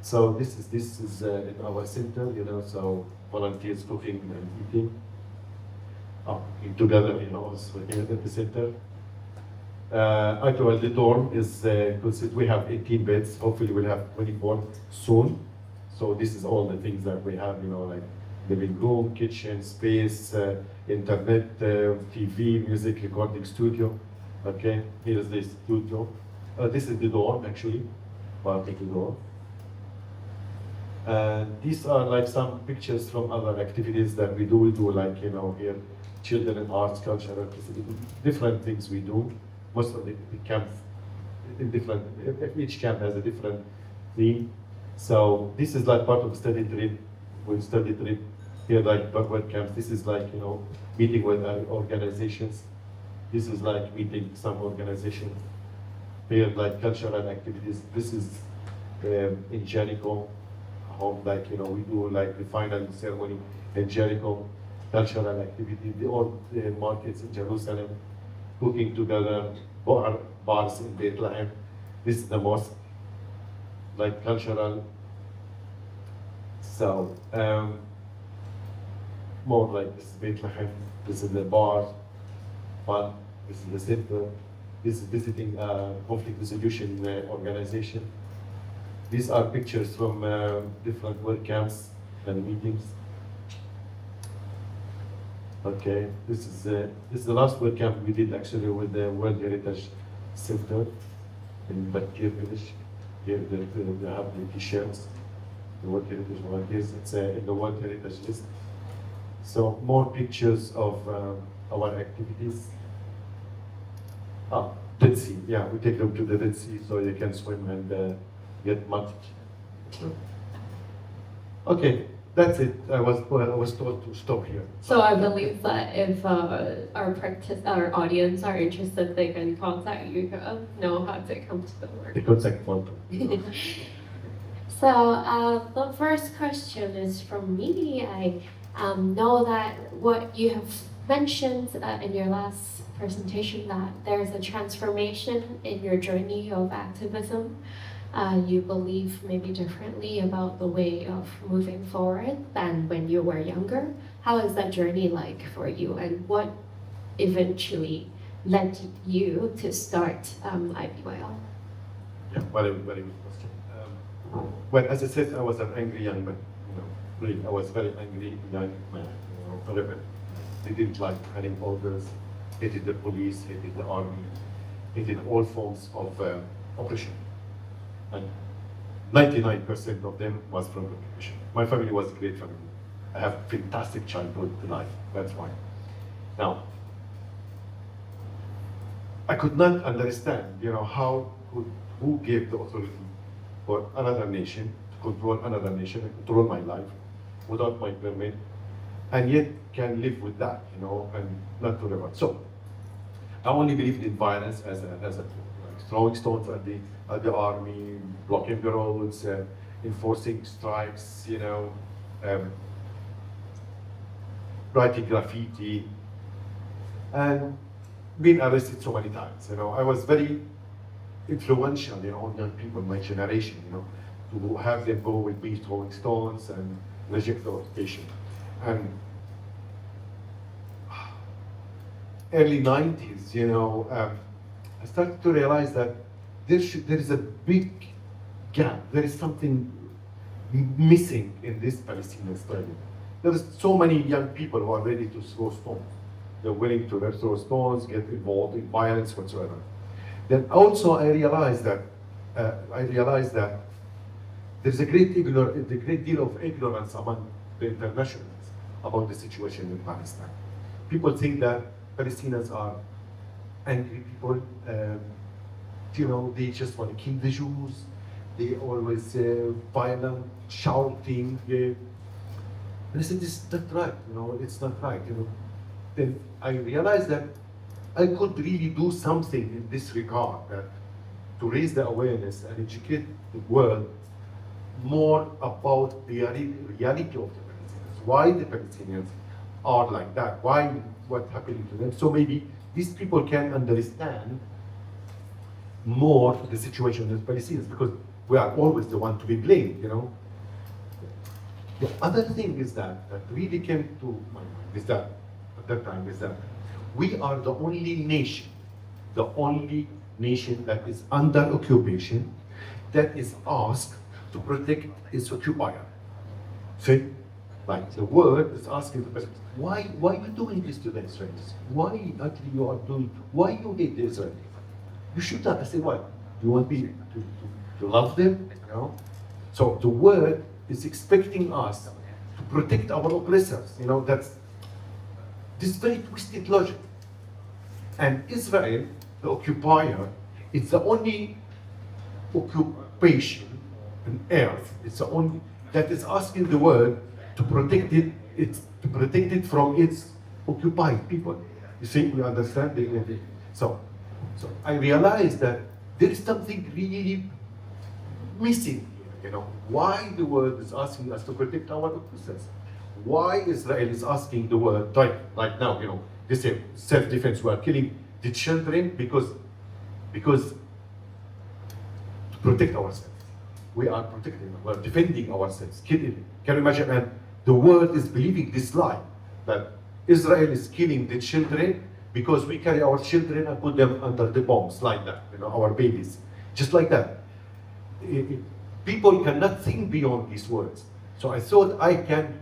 So this is in our center. So volunteers cooking and eating. Together, also here at the center. Actually, the dorm is we have 18 beds. Hopefully, we'll have 24 soon. So this is all the things that we have. Like living room, kitchen, space, internet, TV, music recording studio. Okay, here's the studio. This is the dorm, actually, part of the dorm. These are like some pictures from other activities that we do. We do like, here, children and arts, culture, different things we do. Most of the camps, each camp has a different theme. So this is like part of the study trip. We study trip here, like backward camps. This is like, meeting with organizations. This is like meeting some organization. Here, like cultural activities. This is in Jericho. Home, like, we do like the final ceremony in Jericho, cultural activity, the old markets in Jerusalem, cooking together, bars in Bethlehem. This is the mosque, like cultural. So, more like this is Bethlehem, this is the bar, fun, this is the center, this is visiting conflict resolution organization. These are pictures from different work camps and meetings. Okay, this is the last work camp we did actually with the World Heritage Center in Bakir Village. Here they have the t-shirts, the World Heritage volunteers. It's in the World Heritage list. So more pictures of our activities. Dead Sea, yeah, we take them to the Dead Sea so they can swim and get mud. Okay, that's it. I was told to stop here. So I believe that if our audience are interested, they can contact you to know how to come to the work. The contact photo. So the first question is from me. I know that what you have mentioned in your last presentation, that there's a transformation in your journey of activism. You believe maybe differently about the way of moving forward than when you were younger. How is that journey like for you, and what eventually led you to start IBYL? Yeah, very good question. Well, as I said, I was an angry young man. Really, I was very angry young man. Rebel. They didn't like having orders, hated the police, hated the army, hated all forms of oppression. And 99% of them was from oppression. My family was a great family. I have fantastic childhood life. That's why. Now, I could not understand, who gave the authority for another nation to control another nation and control my life without my permit, and yet can live with that, and not to revolt. So, I only believed in violence as a tool, like throwing stones at the army, blocking the roads, enforcing strikes, writing graffiti, and being arrested so many times. I was very influential, on young people, my generation, to have them go with me throwing stones and reject the occupation. And early 90s, I started to realize that there is a big gap. There is something missing in this Palestinian struggle. There are so many young people who are ready to throw stones. They're willing to throw stones, get involved in violence whatsoever. Then also I realized that there's a great deal of ignorance among the internationals about the situation in Palestine. People think that Palestinians are angry people. They just want to kill the Jews. They always violent, shouting. And I said, this is not right. It's not right. Then I realized that I could really do something in this regard, to raise the awareness and educate the world more about the reality of the Palestinians. Why the Palestinians are like that? What's happening to them? So maybe these people can understand more the situation of the Palestinians, because we are always the one to be blamed. The other thing is that really came to my mind is that at that time is that we are the only nation that is under occupation that is asked to protect its occupier. See, like the world is asking the person, why are you doing this to the Israelis? Why you hate the Israelis? You should not. I say, what? You want me to love them? So the world is expecting us to protect our oppressors. That's this very twisted logic. And Israel, the occupier, it's the only occupation on earth. It's the only that is asking the world to protect it from its occupied people. You see, you understand? So I realized that there is something really missing here. Why the world is asking us to protect our oppressors? Why Israel is asking the world, like now, they say self-defense, we are killing the children because to protect ourselves. We are protecting, we are defending ourselves. Can you imagine? And the world is believing this lie, that Israel is killing the children because we carry our children and put them under the bombs like that, our babies, just like that. People cannot think beyond these words. So I thought I can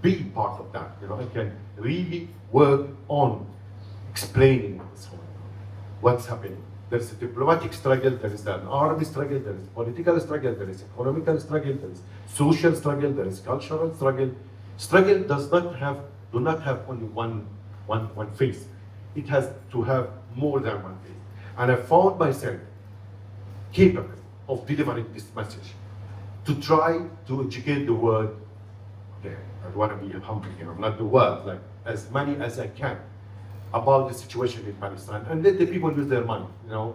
be part of that. I can really work on explaining what's happening. There's a diplomatic struggle, there is an army struggle, there is political struggle, there is economical struggle, there is social struggle, there is cultural struggle. Struggle does not have do not have only one face. It has to have more than one face. And I found myself capable of delivering this message, to try to educate the world. Okay, I want to be humble here, not the world, like as many as I can about the situation in Palestine, and let the people use their mind,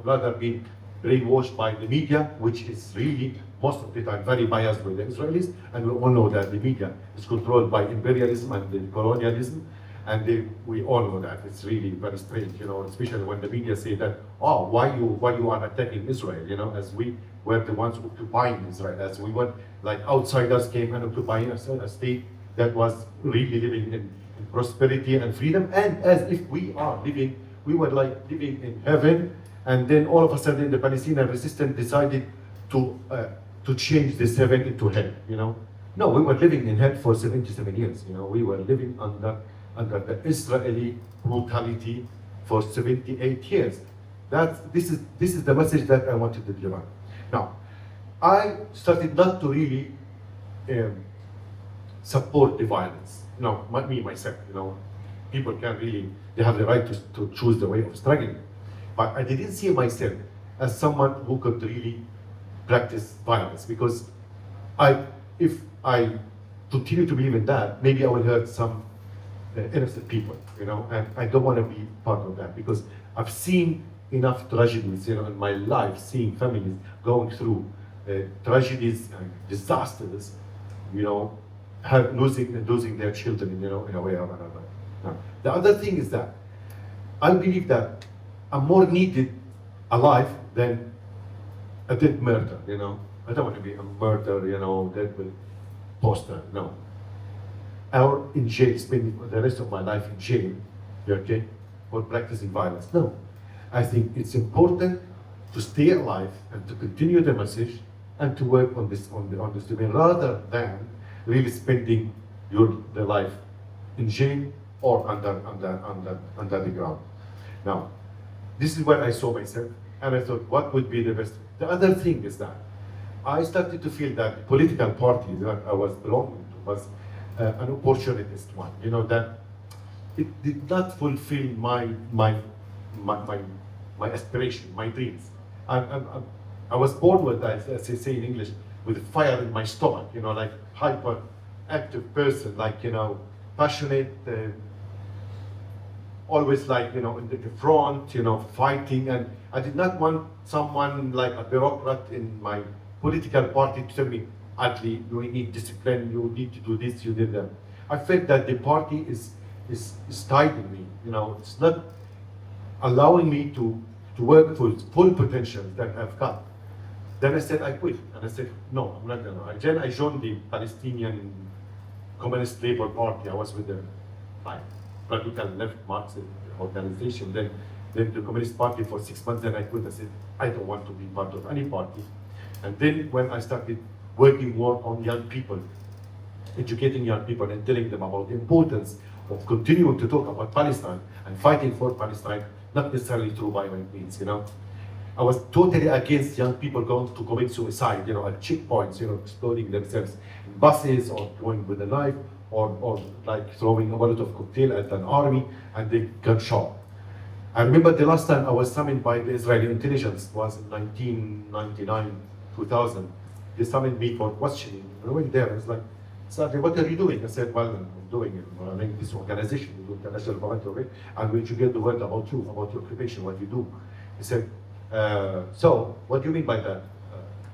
rather be brainwashed by the media, which is really most of the time very biased with the Israelis, and we all know that the media is controlled by imperialism and the colonialism, and we all know that. It's really very strange, especially when the media say that, oh, why you are attacking Israel, as we were the ones occupying Israel, as we were, like outsiders came and occupying a state that was really living in prosperity and freedom, and as if we were like living in heaven, and then all of a sudden the Palestinian resistance decided to change this heaven into hell, No, we were living in hell for 77 years, we were living under the Israeli brutality for 78 years. This is the message that I wanted to deliver. Now, I started not to really support the violence. Not me, myself, People can really, they have the right to choose the way of struggling. But I didn't see myself as someone who could really practice violence, because if I continue to believe in that, maybe I will hurt some innocent people, and I don't want to be part of that, because I've seen enough tragedies, in my life, seeing families going through tragedies and disasters, losing their children, in a way or another. Now, the other thing is that I believe that I'm more needed alive than a dead murder, I don't want to be a murderer, dead with poster, no. Or in jail, spending the rest of my life in jail, okay, or practicing violence. No. I think it's important to stay alive and to continue the message and to work on this domain, rather than really spending the life in jail or under the ground. Now, this is where I saw myself, and I thought, what would be the best? The other thing is that I started to feel that the political party that I was belonging to was an opportunist one, that it did not fulfill my aspiration, my dreams. I was born with, as they say in English, with fire in my stomach, like hyperactive person, like, passionate, always like, in the front, fighting. And I did not want someone like a bureaucrat in my political party to tell me, Adli, you need discipline, you need to do this, you did that. I felt that the party is guiding me, it's not allowing me to work for full potential that I've got. Then I said, I quit. And I said, no, I'm not gonna. Then I joined the Palestinian Communist Labour Party. I was with the radical left Marxist organization. Then the Communist Party for 6 months, then I quit. I said, I don't want to be part of any party. And then when I started working more on young people, educating young people and telling them about the importance of continuing to talk about Palestine and fighting for Palestine, not necessarily through violent means, I was totally against young people going to commit suicide, at checkpoints, exploding themselves in buses, or going with a knife, or like throwing a Molotov cocktail at an army and they got shot. I remember the last time I was summoned by the Israeli intelligence was in 1999, 2000. They summoned me for questioning. I went there, I was like, Sadly, what are you doing? I said, well, I'm doing it. I'm running this organization, we do international volunteering, and we educate the world about you, about your occupation, what you do. He said, so, what do you mean by that?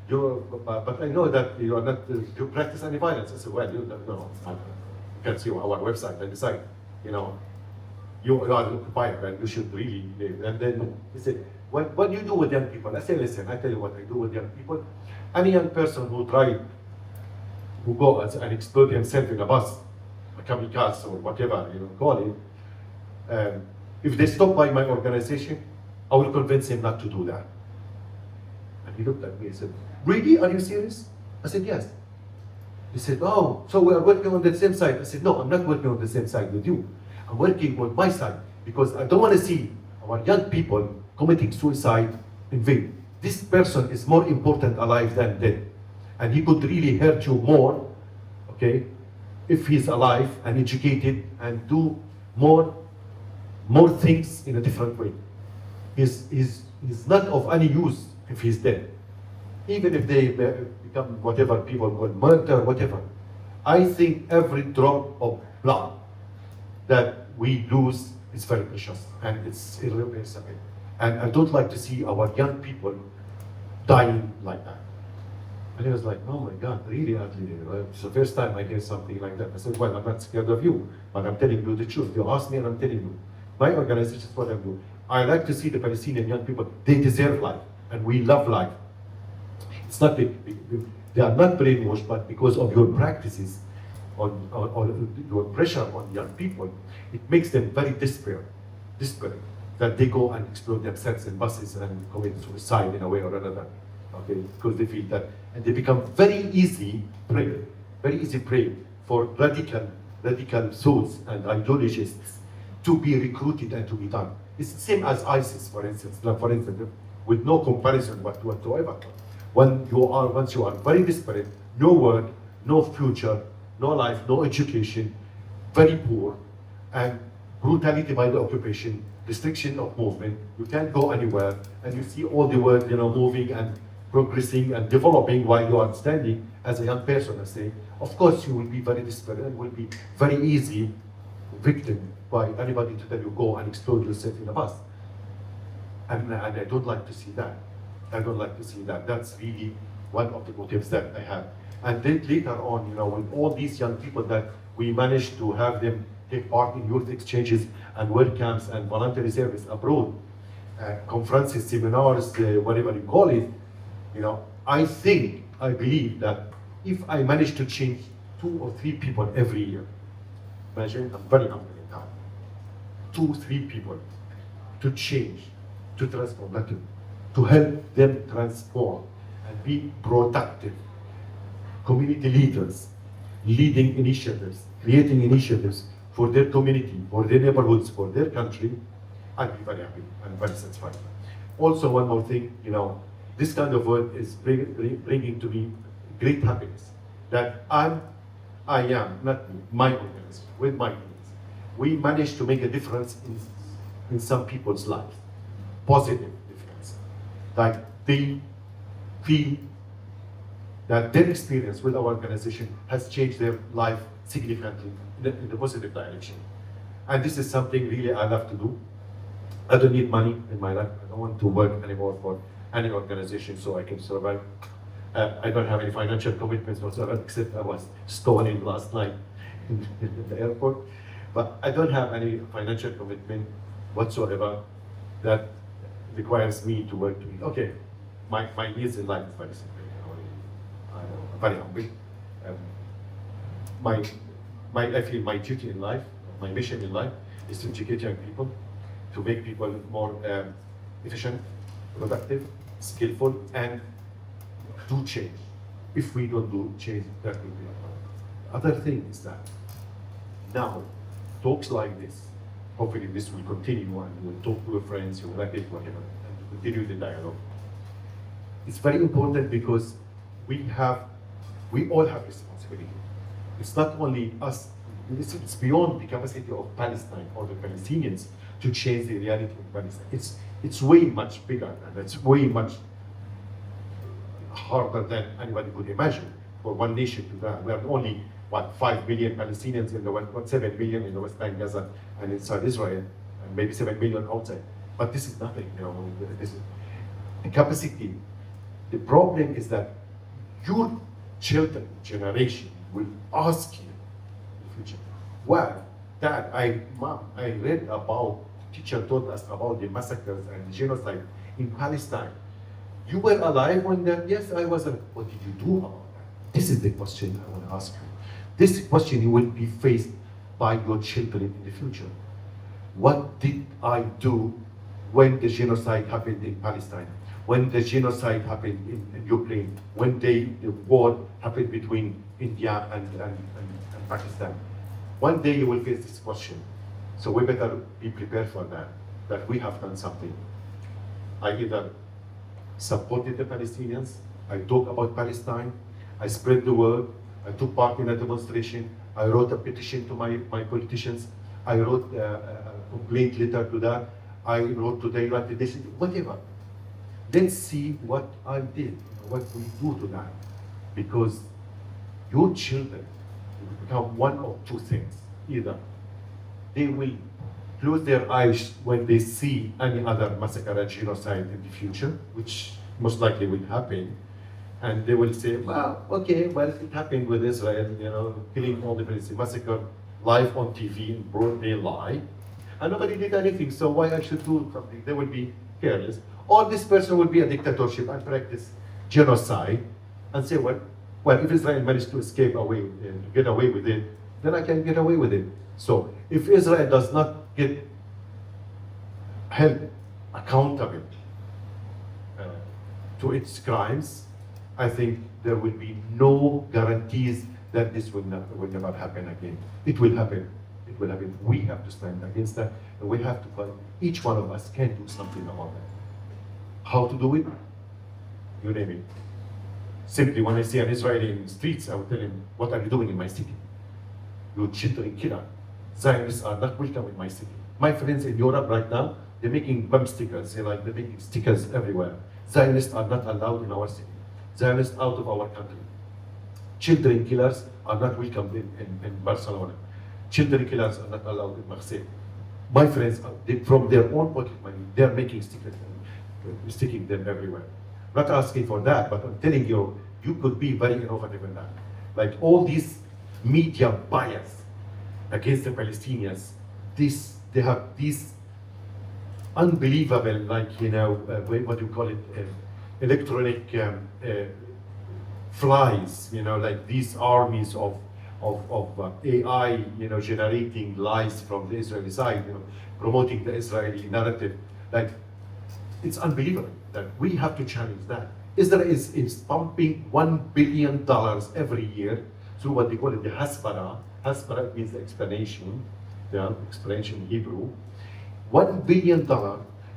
But I know that you are not, you practice any violence. I said, well, you can see our website and decide, you are an occupier and you should really live. And then he said, what do you do with young people? I said, listen, I tell you what I do with young people. Any young person who go and explode himself in a bus, a kamikaze or whatever, call it, if they stop by my organization, I will convince him not to do that. And he looked at me and said, really, are you serious? I said, yes. He said, oh, so we are working on the same side. I said, no, I'm not working on the same side with you. I'm working on my side because I don't want to see our young people committing suicide in vain. This person is more important alive than dead. And he could really hurt you more, okay, if he's alive and educated and do more things in a different way. He's not of any use if he's dead. Even if they become whatever people call murder, whatever. I think every drop of blood that we lose is very precious and it's irreplaceable. And I don't like to see our young people dying like that. And he was like, oh my God, really, Adli? It's the first time I hear something like that. I said, well, I'm not scared of you, but I'm telling you the truth. You asked me and I'm telling you. My organization is what I'm doing. I like to see the Palestinian young people, they deserve life, and we love life. It's not, they are not brainwashed, but because of your practices, or your pressure on young people, it makes them very desperate, that they go and explode themselves in buses and commit suicide in a way or another, okay, because they feel that, and they become very easy prey for radical thoughts and ideologists to be recruited and to be done. It's the same as ISIS, for instance, with no comparison whatsoever. Once you are very desperate, no work, no future, no life, no education, very poor, and brutality by the occupation, restriction of movement, you can't go anywhere, and you see all the world, moving and progressing and developing while you are standing as a young person, I say, of course you will be very desperate and will be very easy victim by anybody to tell you go and explode yourself in a bus. And I don't like to see that. I don't like to see that. That's really one of the motives that I have. And then later on, with all these young people that we managed to have them take part in youth exchanges and work camps and voluntary service abroad, conferences, seminars, whatever you call it, I believe that if I manage to change 2 or 3 people every year, imagine, I'm very humble in that, 2 or 3 people to change, to transform, to help them transform and be productive community leaders, leading initiatives, creating initiatives for their community, for their neighborhoods, for their country, I'd be very happy and very satisfied. Also, one more thing, this kind of work is bringing to me great happiness. That I am, not me, my organization, with my teams, we managed to make a difference in some people's lives, positive difference. Like they feel that their experience with our organization has changed their life significantly in the positive direction. And this is something really I love to do. I don't need money in my life. I don't want to work anymore for any organization so I can survive. I don't have any financial commitments whatsoever, except I was stolen last night in the airport. But I don't have any financial commitment whatsoever that requires me to work. Okay, my needs in life is very simple. I'm very hungry. I feel my duty in life, my mission in life, is to educate young people, to make people more efficient, productive, skillful, and do change. If we don't do change, that will be a problem. Other thing is that now, talks like this, hopefully this will continue and you will talk to your friends, you will like it, whatever, and continue the dialogue. It's very important because we all have responsibility. It's not only us, it's beyond the capacity of Palestine or the Palestinians to change the reality of Palestine. It's way much bigger and it's way much harder than anybody could imagine for one nation to do. We have only, 5 million Palestinians in the West, 7 million in the West Bank, Gaza, and inside Israel, and maybe 7 million outside. But this is nothing, this is the capacity. The problem is that your children generation will ask you in the future, well, Dad, Mom, I read about, teacher told us about the massacres and the genocide in Palestine. You were alive when that? Yes, I was alive. What did you do about that? This is the question I want to ask you. This question you will be faced by your children in the future. What did I do when the genocide happened in Palestine? When the genocide happened in Ukraine? When the war happened between India and Pakistan? One day you will face this question. So we better be prepared for that we have done something. I either supported the Palestinians, I talk about Palestine, I spread the word, I took part in a demonstration, I wrote a petition to my politicians. I wrote a complaint letter to that. I wrote to the United Nations, whatever. Let's see what I did, what we do to that. Because your children will become one of two things. Either they will close their eyes when they see any other massacre and genocide in the future, which most likely will happen, and they will say, well, okay, well, it happened with Israel, killing all the Palestinians, massacre live on TV in broad daylight, and nobody did anything, so why I should do something? They will be careless. Or this person will be a dictatorship and practice genocide, and say, well, if Israel managed to escape away, to get away with it, then I can get away with it. So if Israel does not get held accountable to its crimes, I think there will be no guarantees that this will never happen again. It will happen. It will happen. We have to stand against that, and we have to fight. Each one of us can do something about that. How to do it? You name it. Simply, when I see an Israeli in the streets, I will tell him, what are you doing in my city? You children killer. Zionists are not welcome in my city. My friends in Europe right now, they're making bump stickers. They're making stickers everywhere. Zionists are not allowed in our city. Zionists out of our country. Children killers are not welcome in Barcelona. Children killers are not allowed in Marseille. My friends, from their own pocket money, they're making stickers and sticking them everywhere. Not asking for that, but I'm telling you, you could be very innovative in that. Like all these media bias against the Palestinians, they have these unbelievable, what do you call it, electronic flies, like these armies of AI, generating lies from the Israeli side, promoting the Israeli narrative. Like, it's unbelievable that we have to challenge that. Israel is pumping $1 billion every year through what they call it the Hasbara. Hasbara means the explanation in Hebrew. $1 billion.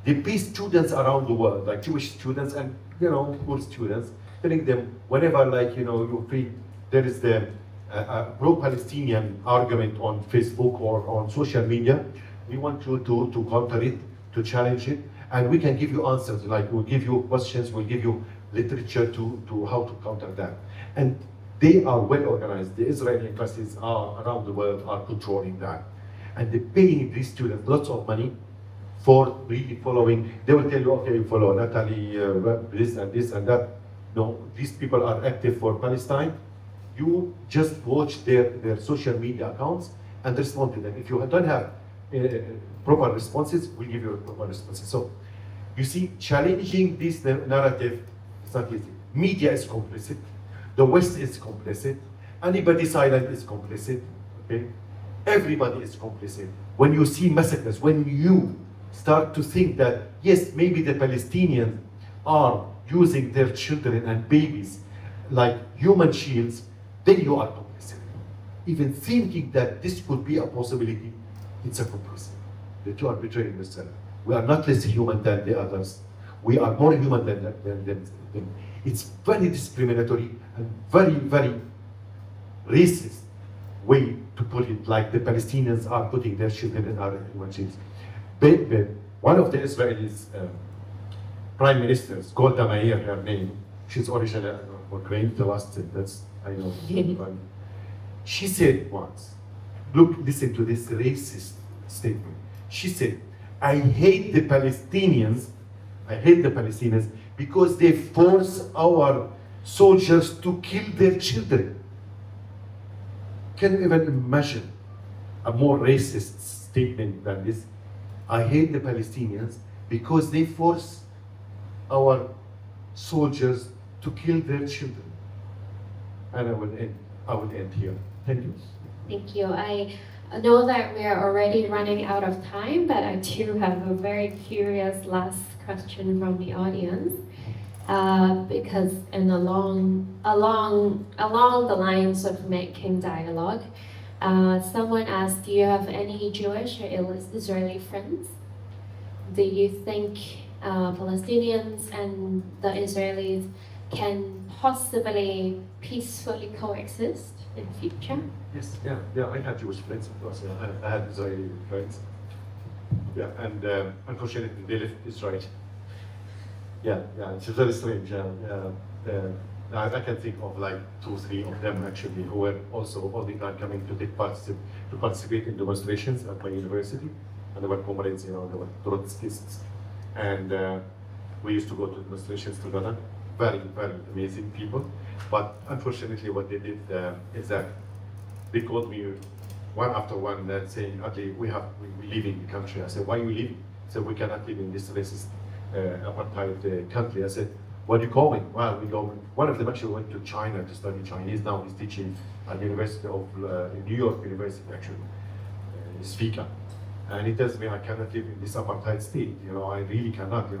They pay students around the world, like Jewish students and poor students, telling them whenever you feel there is the pro-Palestinian argument on Facebook or on social media, we want you to counter it, to challenge it, and we can give you answers. Like we'll give you questions, we'll give you literature to how to counter that. And they are well organized. The Israeli embassies around the world are controlling that. And they're paying these students lots of money for really following. They will tell you, okay, you follow Natalie, this and that. No, these people are active for Palestine. You just watch their social media accounts and respond to them. If you don't have proper responses, we'll give you proper responses. So, you see, challenging this narrative is not easy. Media is complicit. The West is complicit. Anybody silent is complicit. Okay? Everybody is complicit. When you see massacres, when you start to think that, yes, maybe the Palestinians are using their children and babies like human shields, then you are complicit. Even thinking that this could be a possibility, it's a complicit. The two are betraying each other. We are not less human than the others. We are more human than them. It's very discriminatory and very, very racist way to put it, like the Palestinians are putting their children in our human shields. One of the Israelis prime ministers, Golda Meir, her name, she's originally Ukraine, the last, that's, I know. She said once, listen to this racist statement. She said, I hate the Palestinians because they force our soldiers to kill their children. Can you even imagine a more racist statement than this? I hate the Palestinians because they force our soldiers to kill their children. And I will end here. Thank you. Thank you. I know that we are already running out of time, but I do have a very curious last question from the audience. Because along the lines of making dialogue, someone asked, do you have any Jewish or Israeli friends? Do you think Palestinians and the Israelis can possibly peacefully coexist in the future? Yes, yeah. I had Jewish friends, of course. I had Israeli friends. Yeah, and unfortunately they left Israel. Yeah, it's very strange. I can think of like 2, 3 of them actually who were also all the time coming to participate in demonstrations at my university, and they were comrades, they were Trotskyists, and we used to go to demonstrations together. Very, very amazing people. But unfortunately, what they did is that they called me one after one, saying, "Adli, we're leaving the country." I said, "Why are you leaving?" They said, "We cannot live in this racist apartheid country." I said, "What are you going?" "Well, we go." One of them actually went to China to study Chinese. Now he's teaching at the University of New York University, actually. He's speaker. And he tells me, "I cannot live in this apartheid state. I really cannot.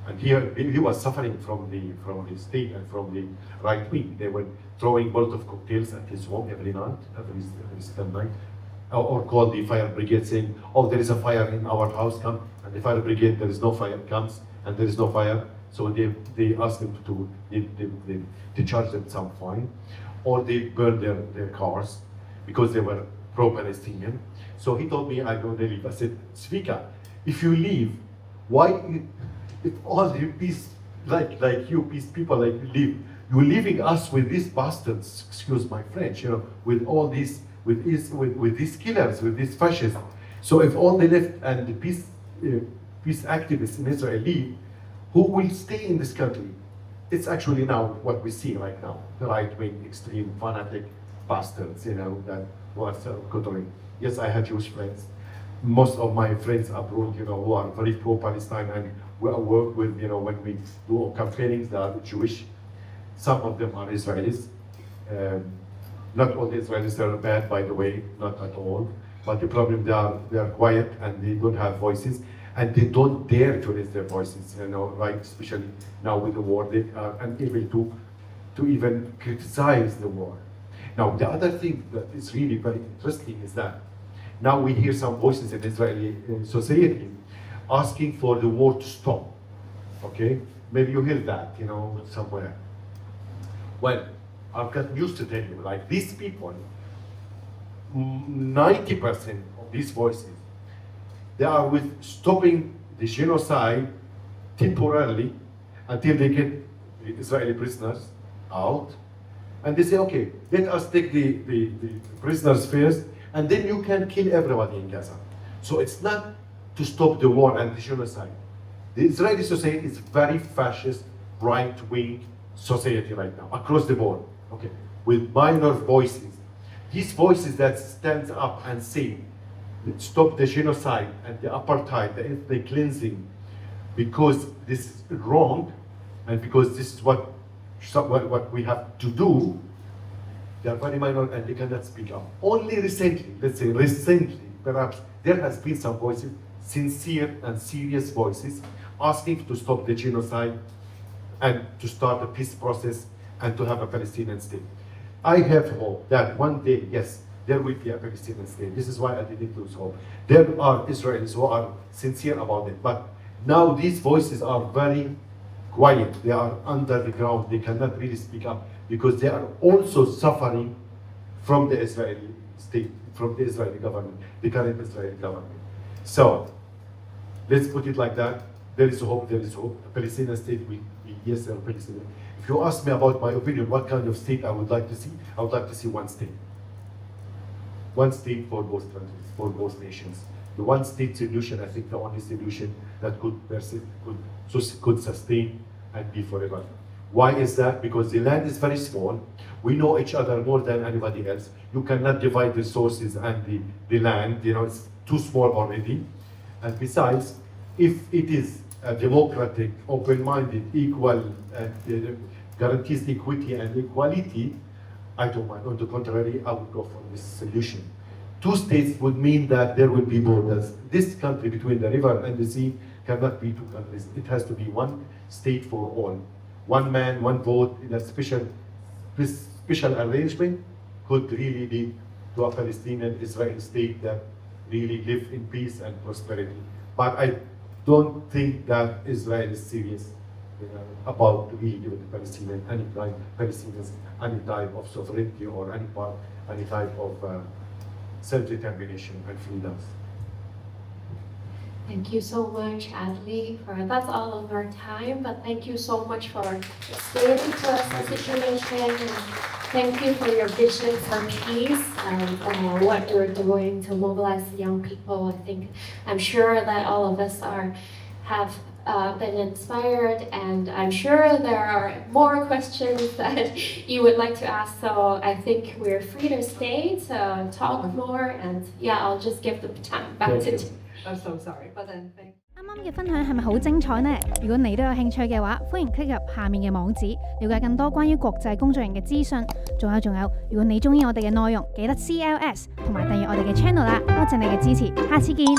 And he was suffering from the state and from the right wing. They were throwing Molotov cocktails at his home every night, every second night, or called the fire brigade saying, "Oh, there is a fire in our house, come." And the fire brigade, there is no fire, comes, and there is no fire. So they ask them to charge them some fine, or they burn their cars because they were pro-Palestinian. So he told me, "I'm going to leave." I said, "Speaker, if you leave, why? If all the peace, like you, peace people like you leave, you're leaving us with these bastards, excuse my French, with all these, with these killers, with these fascists. So if all the left and the peace activists in Israel leave, who will stay in this country?" It's actually now what we see right now, the right-wing, extreme, fanatic bastards, that was controlling. Yes, I had Jewish friends. Most of my friends abroad, who are very pro-Palestine, and we work with, when we do campaignings, they are Jewish. Some of them are Israelis. Not all the Israelis are bad, by the way, not at all. But the problem, they are quiet and they don't have voices, and they don't dare to raise their voices, right? Especially now with the war, they are unable to even criticize the war. Now, the other thing that is really very interesting is that now we hear some voices in Israeli society asking for the war to stop. Okay? Maybe you hear that, somewhere. Well, I've got news to tell you. Like these people, 90% of these voices, they are with stopping the genocide temporarily until they get the Israeli prisoners out. And they say, "Okay, let us take the prisoners first, and then you can kill everybody in Gaza." So it's not to stop the war and the genocide. The Israeli society is very fascist, right-wing society right now, across the board, okay, with minor voices. These voices that stand up and say, "Stop the genocide and the apartheid, the ethnic cleansing, because this is wrong, and because this is what we have to do," they are very minor and they cannot speak up. Only recently, let's say recently, perhaps, there has been some voices, sincere and serious voices, asking to stop the genocide and to start a peace process and to have a Palestinian state. I have hope that one day, yes, there will be a Palestinian state. This is why I didn't lose hope. There are Israelis who are sincere about it, but now these voices are very quiet. They are under the ground. They cannot really speak up because they are also suffering from the Israeli state, from the Israeli government, the current Israeli government. So let's put it like that. There is hope. There is hope. A Palestinian state will be, yes, a Palestinian. If you ask me about my opinion, what kind of state I would like to see, I would like to see one state. One state for both countries, for both nations. The one state solution, I think the only solution that could persist, could sustain and be forever. Why is that? Because the land is very small. We know each other more than anybody else. You cannot divide resources and the land, it's too small already. And besides, if it is a democratic, open-minded, equal, and guarantees equity and equality, I don't mind. On the contrary, I would go for this solution. Two states would mean that there will be borders. This country between the river and the sea cannot be two countries. It has to be one state for all. One man, one vote in a special arrangement could really lead to a Palestinian-Israeli state that really live in peace and prosperity. But I don't think that Israel is serious about to be with the Palestinian, Palestinians, any type of sovereignty or any type of self-determination and freedom. Thank you so much, Adli. That's all of our time, but thank you so much for explaining to us the situation. And thank you for your vision for peace and what you're doing to mobilize young people. I'm sure that all of us have been inspired, and I'm sure there are more questions that you would like to ask. So I think we're free to stay to talk more, and I'll just give the time back to you. I'm so sorry, but then thank you. 啱啱嘅分享係咪好精彩呢？如果你都有興趣嘅話，歡迎 click 入下面嘅網址，了解更多關於國際工作人嘅資訊。仲有，如果你中意我哋嘅內容，記得 CLS 同埋訂閱我哋嘅 channel 啦。多謝你嘅支持，下次見。